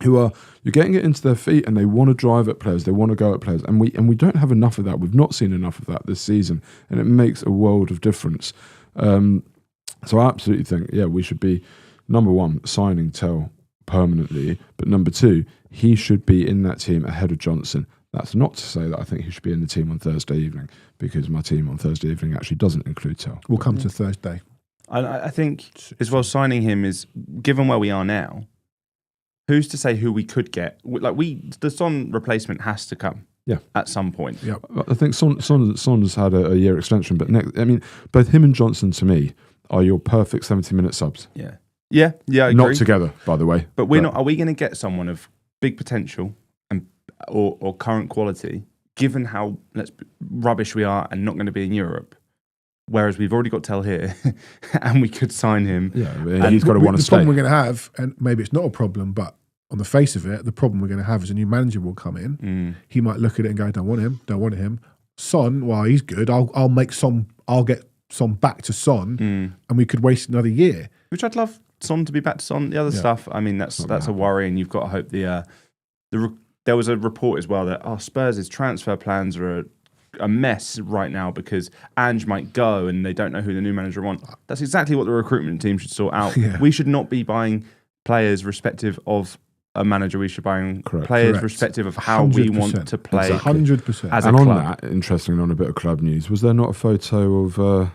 who you're getting it into their feet, and they want to drive at players, they want to go at players, and we don't have enough of that. We've not seen enough of that this season, and it makes a world of difference. So I absolutely think, we should be, number one, signing Tell permanently, but number 2, he should be in that team ahead of Johnson. That's not to say that I think he should be in the team on Thursday evening, because my team on Thursday evening actually doesn't include Tell. We'll come to Thursday. I think as well, signing him is, given where we are now, who's to say who we could get? The Son replacement has to come. Yeah, at some point. Yeah, I think Son's had a year extension, but both him and Johnson to me are your perfect 70-minute subs. Yeah. I agree. Not together, by the way. But are we going to get someone of big potential and or current quality, given how rubbish we are and not going to be in Europe? Whereas we've already got Tell here, and we could sign him. Yeah, and he's got to want to stay. The problem we're going to have, and maybe it's not a problem, but on the face of it, the problem we're going to have is a new manager will come in. He might look at it and go, don't want him. Son, well, he's good. I'll get Son back to Son, and we could waste another year. Which I'd love Son to be back to Son. The other stuff, I mean, that's a worry, and you've got to hope there was a report as well that Spurs' transfer plans are a mess right now because Ange might go and they don't know who the new manager wants. That's exactly what the recruitment team should sort out. Yeah. We should not be buying players respective of a manager. We should be buying players respective of how we want to play. 100%. As and a on club. That, interestingly, on a bit of club news, was there not a photo of the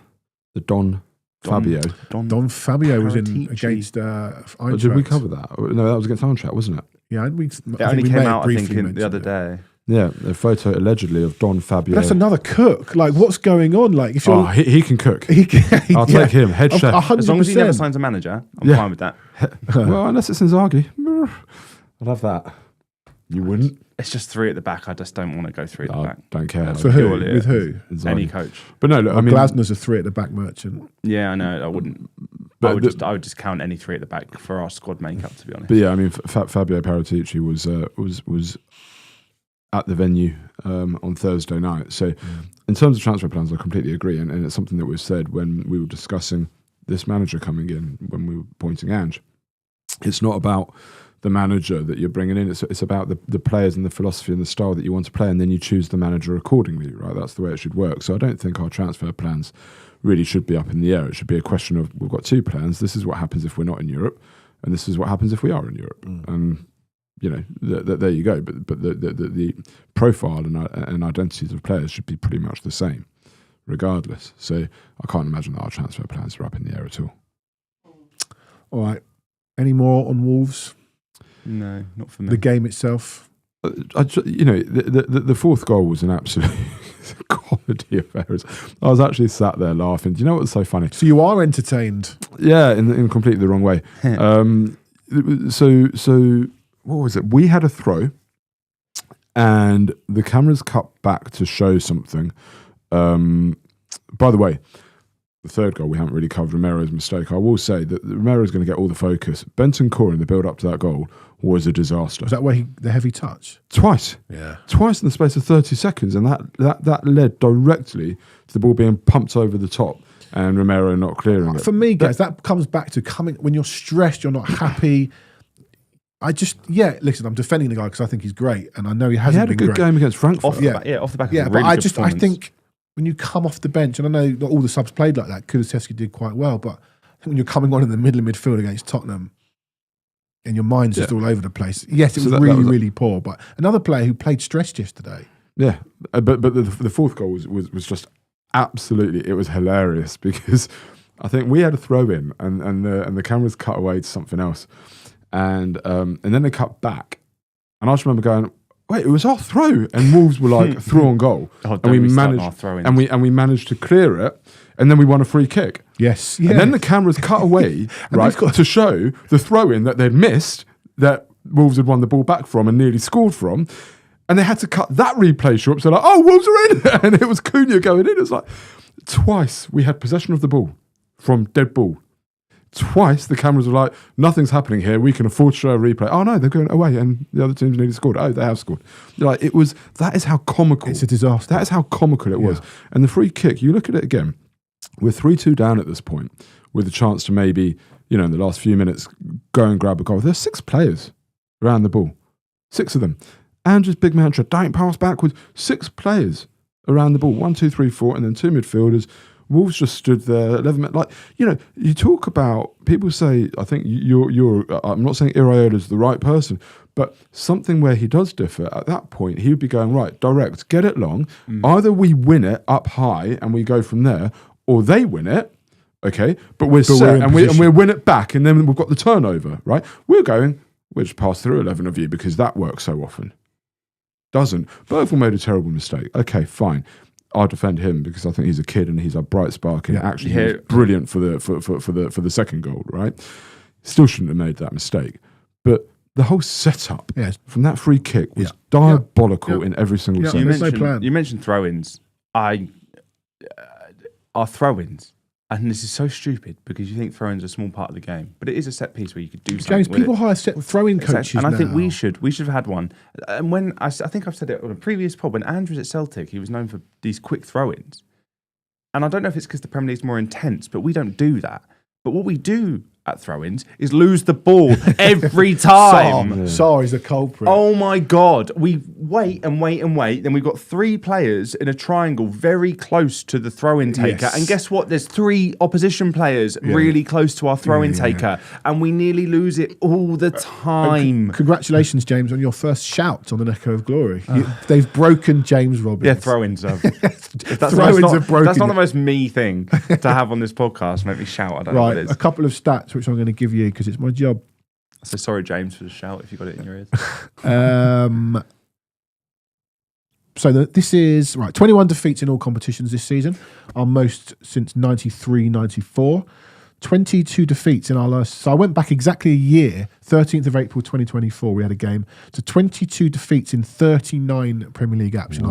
Don Fabio? Don Fabio was in against Eintracht. Did we cover that? No, that was against Eintracht, wasn't it? Yeah, it only came out, I think, the other day. Yeah, a photo allegedly of Don Fabio. But that's another cook. Like, what's going on? Like, if you're, he can cook. I'll take him, head chef. 100%. As long as he never signs a manager, I'm fine with that. Well, unless it's Inzaghi. I'd have that. You wouldn't? It's just 3 at the back. I just don't want to go 3 at the back. Don't care. For who? With who? Any coach. But no, look, I mean, Glasner's a 3 at the back merchant. Yeah, I know. I wouldn't. I would just count any 3 at the back for our squad makeup, to be honest. But yeah, I mean, Fabio Paratici was at the venue on Thursday night. So in terms of transfer plans, I completely agree. And it's something that was said when we were discussing this manager coming in, when we were appointing Ange. It's not about the manager that you're bringing in. It's about the players and the philosophy and the style that you want to play, and then you choose the manager accordingly, right? That's the way it should work. So I don't think our transfer plans really should be up in the air. It should be a question of, we've got 2 plans. This is what happens if we're not in Europe, and this is what happens if we are in Europe. And you know, there you go. But the profile and identities of players should be pretty much the same, regardless. So I can't imagine that our transfer plans are up in the air at all. All right. Any more on Wolves? No, not for me. The game itself? The 4th goal was an absolute comedy of errors. I was actually sat there laughing. Do you know what's so funny? So you are entertained? Yeah, in completely the wrong way. So what was it? We had a throw, and the cameras cut back to show something. By the way, the 3rd goal, we haven't really covered Romero's mistake. I will say that Romero's going to get all the focus. Bentancur in the build-up to that goal was a disaster. Was that where the heavy touch? Twice. Yeah. Twice in the space of 30 seconds, and that led directly to the ball being pumped over the top and Romero not clearing it. For me, guys, that comes back to when you're stressed, you're not happy. Listen, I'm defending the guy because I think he's great, and I know he hasn't been great. He had a good game against Frankfurt. Off the back. Yeah, but I think when you come off the bench, and I know not all the subs played like that, Kulusevski did quite well, but I think when you're coming on in the middle of midfield against Tottenham, and your mind's just all over the place. Yes, it was really poor, but another player who played stressed yesterday. Yeah, but the 4th goal was just absolutely, it was hilarious because I think we had a throw in and the cameras cut away to something else. And then they cut back, and I just remember going, "Wait, it was our throw!" And Wolves were like through on goal, and we managed to clear it, and then we won a free kick. Yes, and then the cameras cut away to show the throw in that they'd missed, that Wolves had won the ball back from and nearly scored from, and they had to cut that replay short. So like, oh, Wolves are in, and it was Cunha going in. It's like twice we had possession of the ball from dead ball. Twice the cameras were like, nothing's happening here, we can afford to show a replay. Oh no, they're going away and the other teams nearly scored. Oh, they have scored. Like, that is how comical. It's a disaster. That is how comical it was. And the free kick, you look at it again, we're 3-2 down at this point with a chance to maybe, in the last few minutes, go and grab a goal. There's 6 players around the ball. 6 of them. Andrew's big mantra, don't pass backwards. 6 players around the ball. 1, 2, 3, 4, and then 2 midfielders. Wolves just stood there, 11 minutes. Like, you talk about, people say, I think I'm not saying Iraola's the right person, but something where he does differ, at that point, he would be going, right, direct, get it long. Either we win it up high and we go from there, or they win it, okay, but we're set and we win it back, and then we've got the turnover, right? We'll just pass through 11 of you because that works so often. Doesn't. Bergvall made a terrible mistake. Okay, fine. I'll defend him because I think he's a kid and he's a bright spark, and actually he was brilliant for the second goal, right? Still shouldn't have made that mistake. But the whole setup from that free kick was diabolical in every single sense. You mentioned throw-ins. Our throw-ins, and this is so stupid because you think throw-ins are a small part of the game, but it is a set piece where you could do something. James, people hire throw-in coaches and I think now. we should have had one. And when I think I've said it on a previous pod, when Andrew was at Celtic, he was known for these quick throw-ins. And I don't know if it's because the Premier League's more intense, but we don't do that. But what we do at throw-ins is lose the ball every time. Sarr is a culprit. Oh my God. We wait and wait and wait. Then we've got 3 players in a triangle very close to the throw-in taker. Yes. And guess what? There's 3 opposition players really close to our throw-in taker. And we nearly lose it all the time. Congratulations, James, on your first shout on an Echo of Glory. They've broken James Robbins. Yeah, throw-ins have. Throw-ins have broken. That's not the most me thing to have on this podcast. Make me shout. I don't know what it is. A couple of stats which I'm going to give you because it's my job. So sorry, James, for the shout if you got it in your ears. This is 21 defeats in all competitions this season, our most since 93-94. 22 defeats in our last. So I went back exactly a year, 13th of April 2024. We had a game. So 22 defeats in 39 Premier League apps in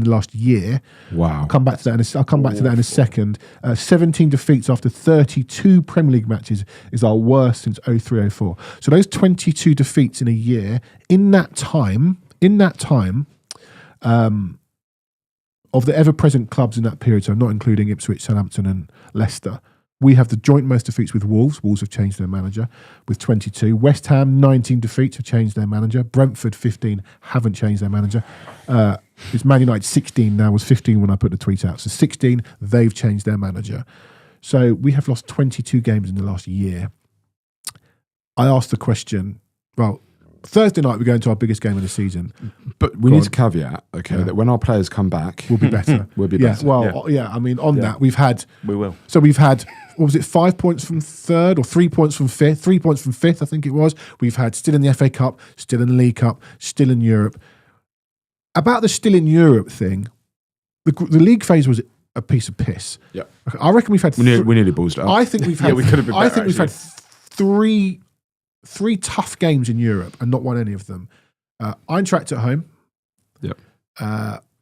the last year. Wow. I'll come back to that in a second. 17 defeats after 32 Premier League matches is our worst since 03-04. So those 22 defeats in a year. In that time, of the ever-present clubs in that period, so not including Ipswich, Southampton and Leicester, we have the joint most defeats with Wolves. Wolves have changed their manager with 22. West Ham, 19 defeats, have changed their manager. Brentford, 15, haven't changed their manager. It's Man United, 16 now, was 15 when I put the tweet out. So 16, they've changed their manager. So we have lost 22 games in the last year. I asked the question, well, Thursday night we're going to our biggest game of the season. But we need to caveat, that when our players come back, we'll be better. better. Well, I mean, that, we will. So we've had, what was it, 5 points from third or 3 points from fifth? 3 points from fifth, I think it was. We've had still in the FA Cup, still in the League Cup, still in Europe. About the still in Europe thing, the league phase was a piece of piss. Yeah. I reckon we've had... We nearly bullsed it up. I think we've had... we could have been better, we've had three tough games in Europe and not won any of them. Eintracht at home. Yep.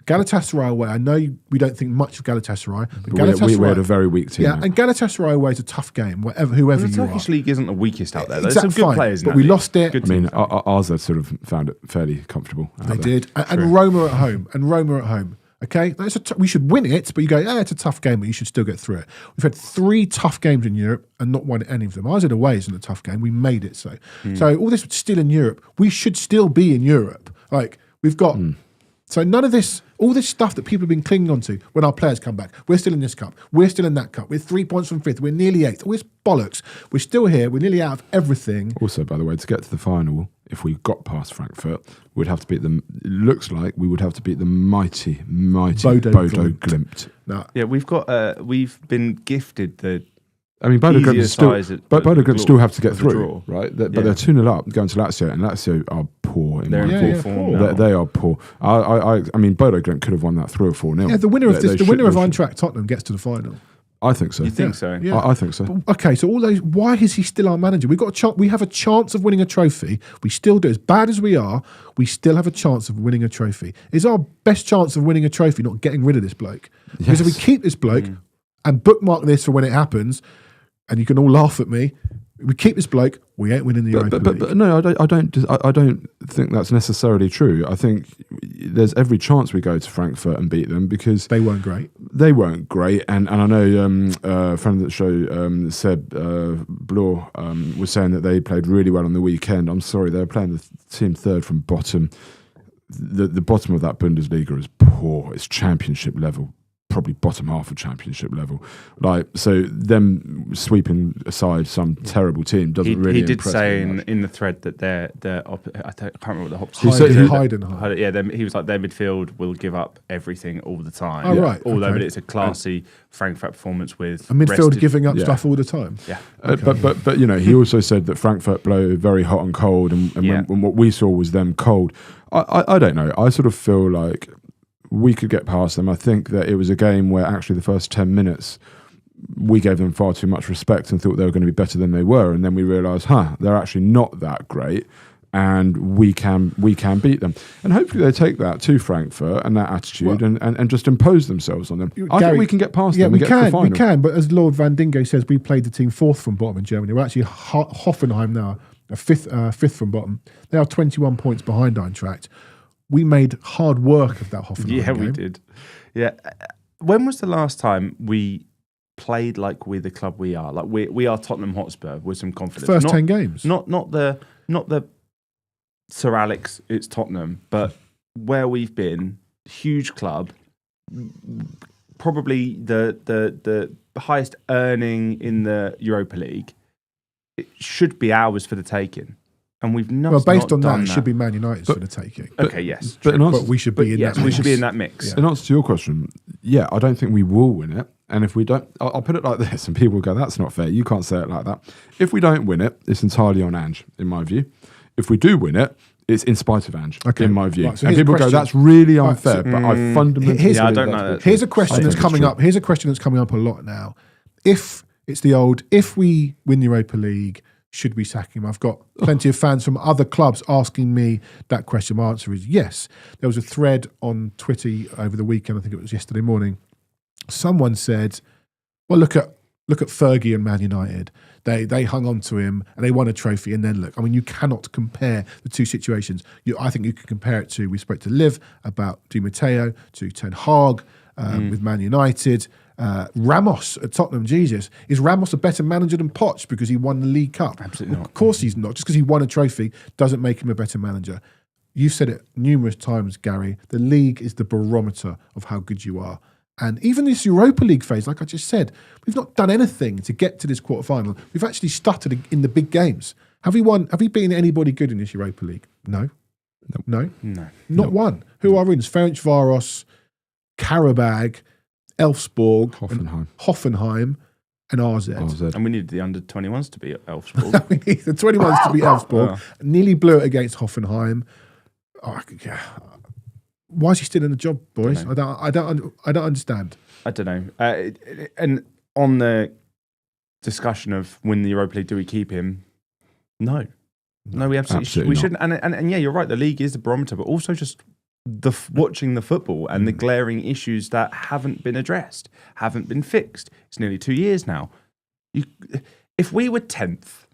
Galatasaray away. I know we don't think much of Galatasaray, but we had a very weak team. Yeah, and Galatasaray away is a tough game, whoever the Turkish league isn't the weakest out there. There's exactly, some good players in but we lost it. I mean, Arza sort of found it fairly comfortable. They did. And Roma at home. Okay, we should win it, but you go, it's a tough game, but you should still get through it. We've had 3 tough games in Europe and not won any of them. Ours away isn't a tough game. We made it so. So all this still in Europe. We should still be in Europe. Like we've got. So none of this, all this stuff that people have been clinging on to when our players come back. We're still in this cup. We're still in that cup. We're 3 points from fifth. We're nearly 8th. All this bollocks. We're still here. We're nearly out of everything. Also, by the way, to get to the final, if we got past Frankfurt, we'd have to beat them. It looks like we would have to beat the mighty Bodo Glimt. No. Yeah, we've been gifted the. I mean, Bodo Glimt still have to get through, right? But they're 2-0 up going to Lazio, and Lazio are poor. They're form. They are poor. I mean, Bodo Glimt could have won that 3 or 4-0. Yeah, the winner of Eintracht Tottenham gets to the final. I think so. You think so? Yeah. I think so. But, okay, so all those. Why is he still our manager? We have a chance of winning a trophy. We still do. As bad as we are, we still have a chance of winning a trophy. Is our best chance of winning a trophy not getting rid of this bloke? Because if we keep this bloke and bookmark this for when it happens. And you can all laugh at me. We keep this bloke, we ain't winning the Europa League. But no, I don't think that's necessarily true. I think there's every chance we go to Frankfurt and beat them because they weren't great. And I know a friend of the show, Seb Bloor, was saying that they played really well on the weekend. I'm sorry, they were playing the team third from bottom. The bottom of that Bundesliga is poor. It's championship level. Probably bottom half of championship level, so them sweeping aside some terrible team doesn't really. He did impress say me much. in the thread that I can't remember what the Heidenheim. Yeah, he was like their midfield will give up everything all the time. Oh, right. Although it's a classy Frankfurt performance with a midfield giving up stuff all the time. Yeah, but he also said that Frankfurt blow very hot and cold, and when what we saw was them cold. I don't know. I sort of feel like. We could get past them. I think that it was a game where actually the first 10 minutes we gave them far too much respect and thought they were going to be better than they were, and then we realised, they're actually not that great, and we can beat them. And hopefully they take that to Frankfurt and that attitude and just impose themselves on them. I think we can get past them and get to the final. We can, but as Lord Van Dingo says, we played the team 4th from bottom in Germany. We're actually Hoffenheim now, a 5th from bottom. They are 21 points behind Eintracht. We made hard work of that Hoffenheim game. Yeah, we did. Yeah. When was the last time we played like we're the club we are? Like we are Tottenham Hotspur with some confidence. First 10 games. Not the Sir Alex, it's Tottenham, but where we've been, huge club, probably the highest earning in the Europa League. It should be ours for the taking. And we've not. Based on that, it should be Man United's for the taking. Okay, yes, but we should be in that. We should be in that mix. Yeah. In answer to your question, I don't think we will win it. And if we don't, I'll put it like this, and people will go, "That's not fair. You can't say it like that." If we don't win it, it's entirely on Ange, in my view. If we do win it, it's in spite of Ange, in my view. Right, so and people go, "That's really unfair." But I fundamentally, I don't know. Here's a question that's coming up. Here's a question that's coming up a lot now. If It's the old, if we win the Europa League, should we sack him? I've got plenty of fans from other clubs asking me that question. My answer is yes. There was a thread on Twitter over the weekend, I think it was yesterday morning. Someone said, well, look at Fergie and Man United. They hung on to him and they won a trophy. And then look, I mean, you cannot compare the two situations. I think you can compare it to, we spoke to Liv about Di Matteo, to Ten Hag with Man United. Ramos at Tottenham, Jesus. Is Ramos a better manager than Poch because he won the League Cup? Absolutely not. Of course he's not. Just because he won a trophy doesn't make him a better manager. You've said it numerous times, Gary. The league is the barometer of how good you are. And even this Europa League phase, like I just said, we've not done anything to get to this quarterfinal. We've actually stuttered in the big games. Have we beaten anybody good in this Europa League? No. No. Not one. Who are in? Ferencvaros, Karabag, Elfsborg, Hoffenheim, and RZ. And we needed the under-21s to be at Elfsborg. We need the 21s to be Elfsborg. Nearly blew it against Hoffenheim. Why is he still in the job, boys? I don't understand. I don't know. And on the discussion of win the Europa League, do we keep him? No, we absolutely we shouldn't. And yeah, you're right. The league is the barometer, but also just watching the football and the glaring issues that haven't been addressed, haven't been fixed. It's nearly 2 years now. If we were 10th,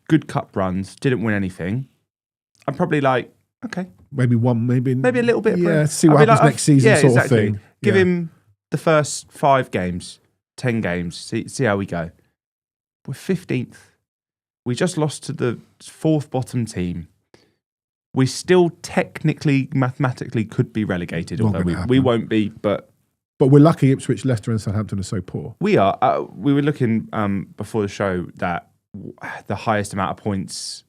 good cup runs, didn't win anything, I'm probably like, okay. Maybe a little bit. Yeah, see what happens next season sort of thing. Give him the first 5 games, 10 games, see how we go. We're 15th. We just lost to the 4th bottom team. We still technically, mathematically could be relegated, although we won't be, but we're lucky Ipswich, Leicester and Southampton are so poor. We are. We were looking before the show that the highest amount of points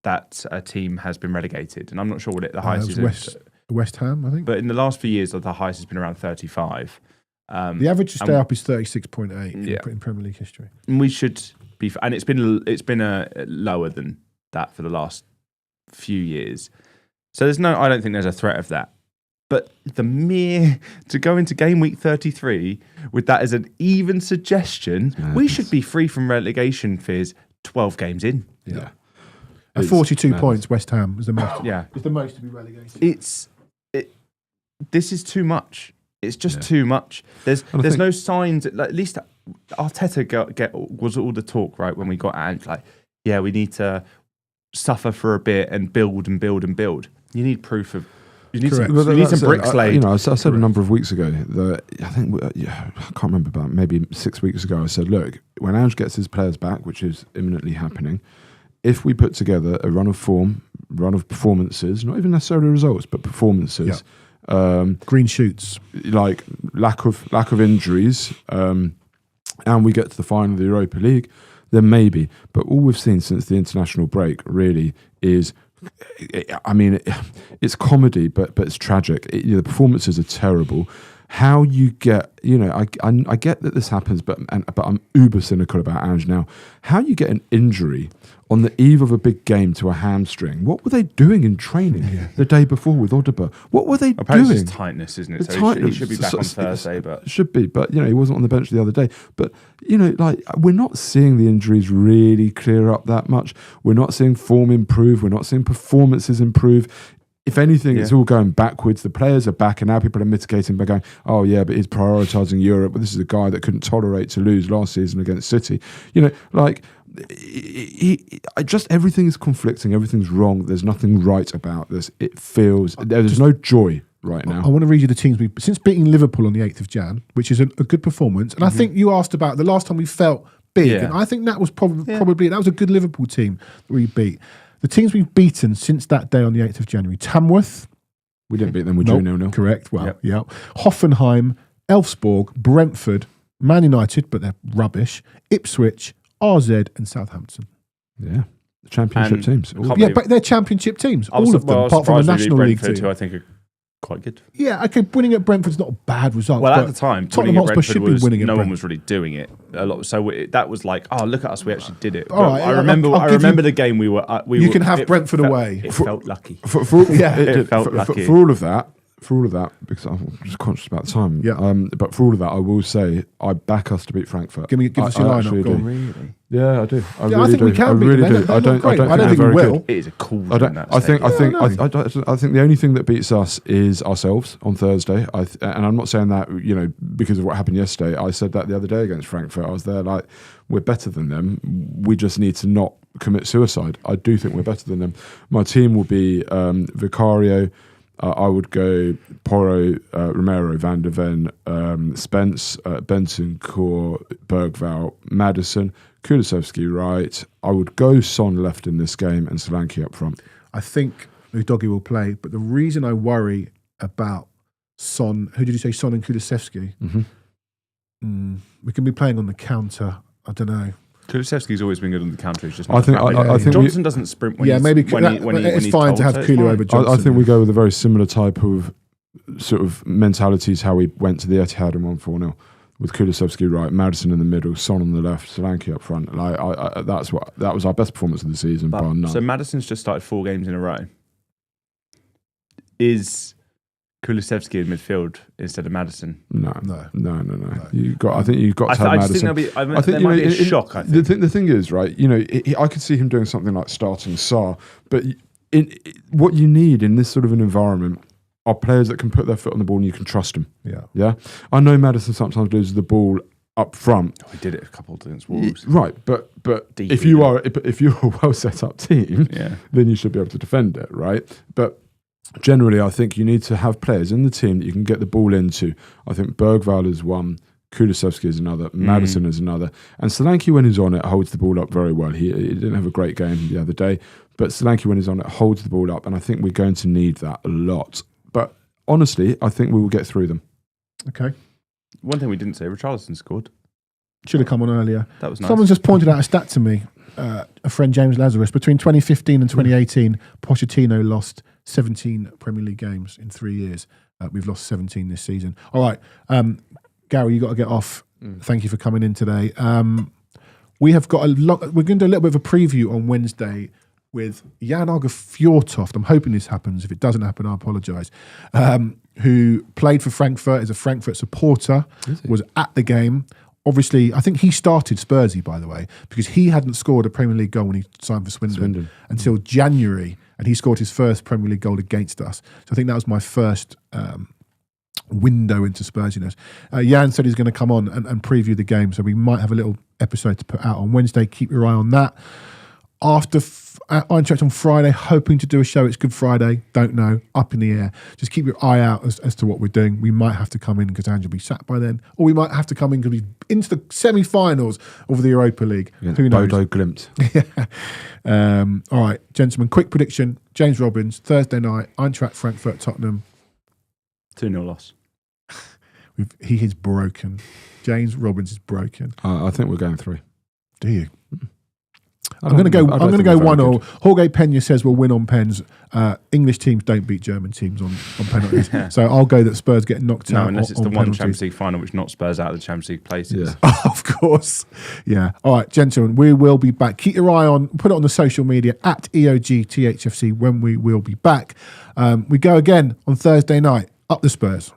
that a team has been relegated, and I'm not sure what the highest is. West Ham, I think. But in the last few years, the highest has been around 35. The average to stay up is 36.8 in Premier League history. And we should be, and it's been lower than that for the last few years. So I don't think there's a threat of that. But to go into game week 33 with that as an even suggestion, we should be free from relegation fears 12 games in. Yeah. At 42 points, West Ham is the most. Is the most to be relegated. This is too much. It's just too much. There's no signs. At least Arteta was all the talk right when we got Ange. Like, we need to suffer for a bit and build and build and build. You need proof of. You need some bricks laid. I said a number of weeks ago that I think I can't remember, about maybe 6 weeks ago. I said, look, when Ange gets his players back, which is imminently happening, if we put together a run of performances, not even necessarily results, but performances, green shoots, like lack of injuries, and we get to the final of the Europa League, then maybe. But all we've seen since the international break really is, I mean, it's comedy, but it's tragic. The performances are terrible. How you get, I get that this happens, but I'm uber cynical about Ange now. How you get an injury on the eve of a big game to a hamstring? What were they doing in training the day before with Odegaard? What were they doing? It's tightness, isn't it? So he should be back on Thursday, but should be. But he wasn't on the bench the other day. But we're not seeing the injuries really clear up that much. We're not seeing form improve. We're not seeing performances improve. If anything, it's all going backwards. The players are back, and now people are mitigating by going, oh, yeah, but he's prioritising Europe. But this is a guy that couldn't tolerate to lose last season against City. Just everything is conflicting. Everything's wrong. There's nothing right about this. It feels, there's no joy right now. I want to read you the teams since beating Liverpool on the 8th of Jan, which is a good performance. And I think you asked about the last time we felt big. And I think that was probably that was a good Liverpool team that we beat. The teams we've beaten since that day on the 8th of January: Tamworth. We didn't beat them. We drew 0-0. Correct. Well, Hoffenheim, Elfsborg, Brentford, Man United, but they're rubbish, Ipswich, RZ and Southampton. Yeah. The championship teams. But they're championship teams. All of them, apart from the National League team. Who I think are quite good. Yeah, okay, winning at Brentford's not a bad result. Well, at the time, Tottenham Hotspur should be winning at no Brentford. one was really doing it a lot. So that was like, oh, look at us, we actually did it. All right, I remember the game we were. You can have Brentford away. It felt lucky. It felt lucky. For for all of that, because I'm just conscious about the time. Yeah. But for all of that, I will say I back us to beat Frankfurt. Give us your lineup. Go on. Really? Yeah, I do. I think we can beat them. I don't think we will. It is a cool. I think the only thing that beats us is ourselves on Thursday. And I'm not saying that because of what happened yesterday. I said that the other day against Frankfurt. I was there like, we're better than them. We just need to not commit suicide. I do think we're better than them. My team will be Vicario. I would go Porro, Romero, Van der Ven, Spence, Benson, Core, Bergvall, Maddison, Kulusevski right. I would go Son left in this game and Solanke up front. I think Udogie will play, but the reason I worry about Son, who did you say, Son and Kulusevski? Mm-hmm. We can be playing on the counter. I don't know. Kulusevski's always been good on the counter. It's just I think Johnson doesn't sprint. When it's fine to have Kulu over Johnson. I think we go with a very similar type of sort of mentalities how we went to the Etihad and won 4-0 with Kulusevski right, Maddison in the middle, Son on the left, Solanke up front. That was our best performance of the season, bar none. So Maddison's just started 4 games in a row. Is Kulusevski in midfield instead of Maddison? No. I think you've got to have Maddison. There might be a shock. I think the thing is, right? I could see him doing something like starting Sarr, but what you need in this sort of an environment are players that can put their foot on the ball and you can trust them. Yeah. I know Maddison sometimes loses the ball up front. He did it a couple against Wolves. Right, but if you're a well set up team, then you should be able to defend it, right? But generally, I think you need to have players in the team that you can get the ball into. I think Bergvall is one, Kulusevski is another, Maddison is another. And Solanke, when he's on it, holds the ball up very well. He didn't have a great game the other day, but Solanke, when he's on it, holds the ball up. And I think we're going to need that a lot. But honestly, I think we will get through them. Okay. One thing we didn't say, Richarlison scored. Should have come on earlier. That was nice. Someone's just pointed out a stat to me. A friend, James Lazarus, between 2015 and 2018, Pochettino lost 17 Premier League games in 3 years. We've lost 17 this season. All right, Gary, you got to get off. Thank you for coming in today. We have got we're going to do a little bit of a preview on Wednesday with Jan Åge Fjørtoft. I'm hoping this happens. If it doesn't happen, I apologise. Who played for Frankfurt, is a Frankfurt supporter, was at the game. Obviously, I think he started Spursy, by the way, because he hadn't scored a Premier League goal when he signed for Swindon. Until January, and he scored his first Premier League goal against us. So I think that was my first window into Spursiness. Jan said he's going to come on and preview the game, so we might have a little episode to put out on Wednesday. Keep your eye on that. After Eintracht on Friday, hoping to do a show. It's Good Friday. Don't know. Up in the air. Just keep your eye out as to what we're doing. We might have to come in because Ange will be sacked by then, or we might have to come in because we're into the semi-finals of the Europa League. Who knows? Bodo Glimt. All right, gentlemen. Quick prediction: James Robbins, Thursday night, Eintracht Frankfurt, Tottenham. 2-0 loss. He is broken. James Robbins is broken. I think we're going 3. Do you? I'm going to go 1-0. Jorge Pena says we'll win on pens. English teams don't beat German teams on penalties. So I'll go that Spurs get knocked out. No, unless it's the one penalties. Champions League final which knocks Spurs out of the Champions League places. Yeah. Of course. Yeah. All right, gentlemen, we will be back. Keep your eye on, put it on the social media at EOGTHFC when we will be back. We go again on Thursday night. Up the Spurs.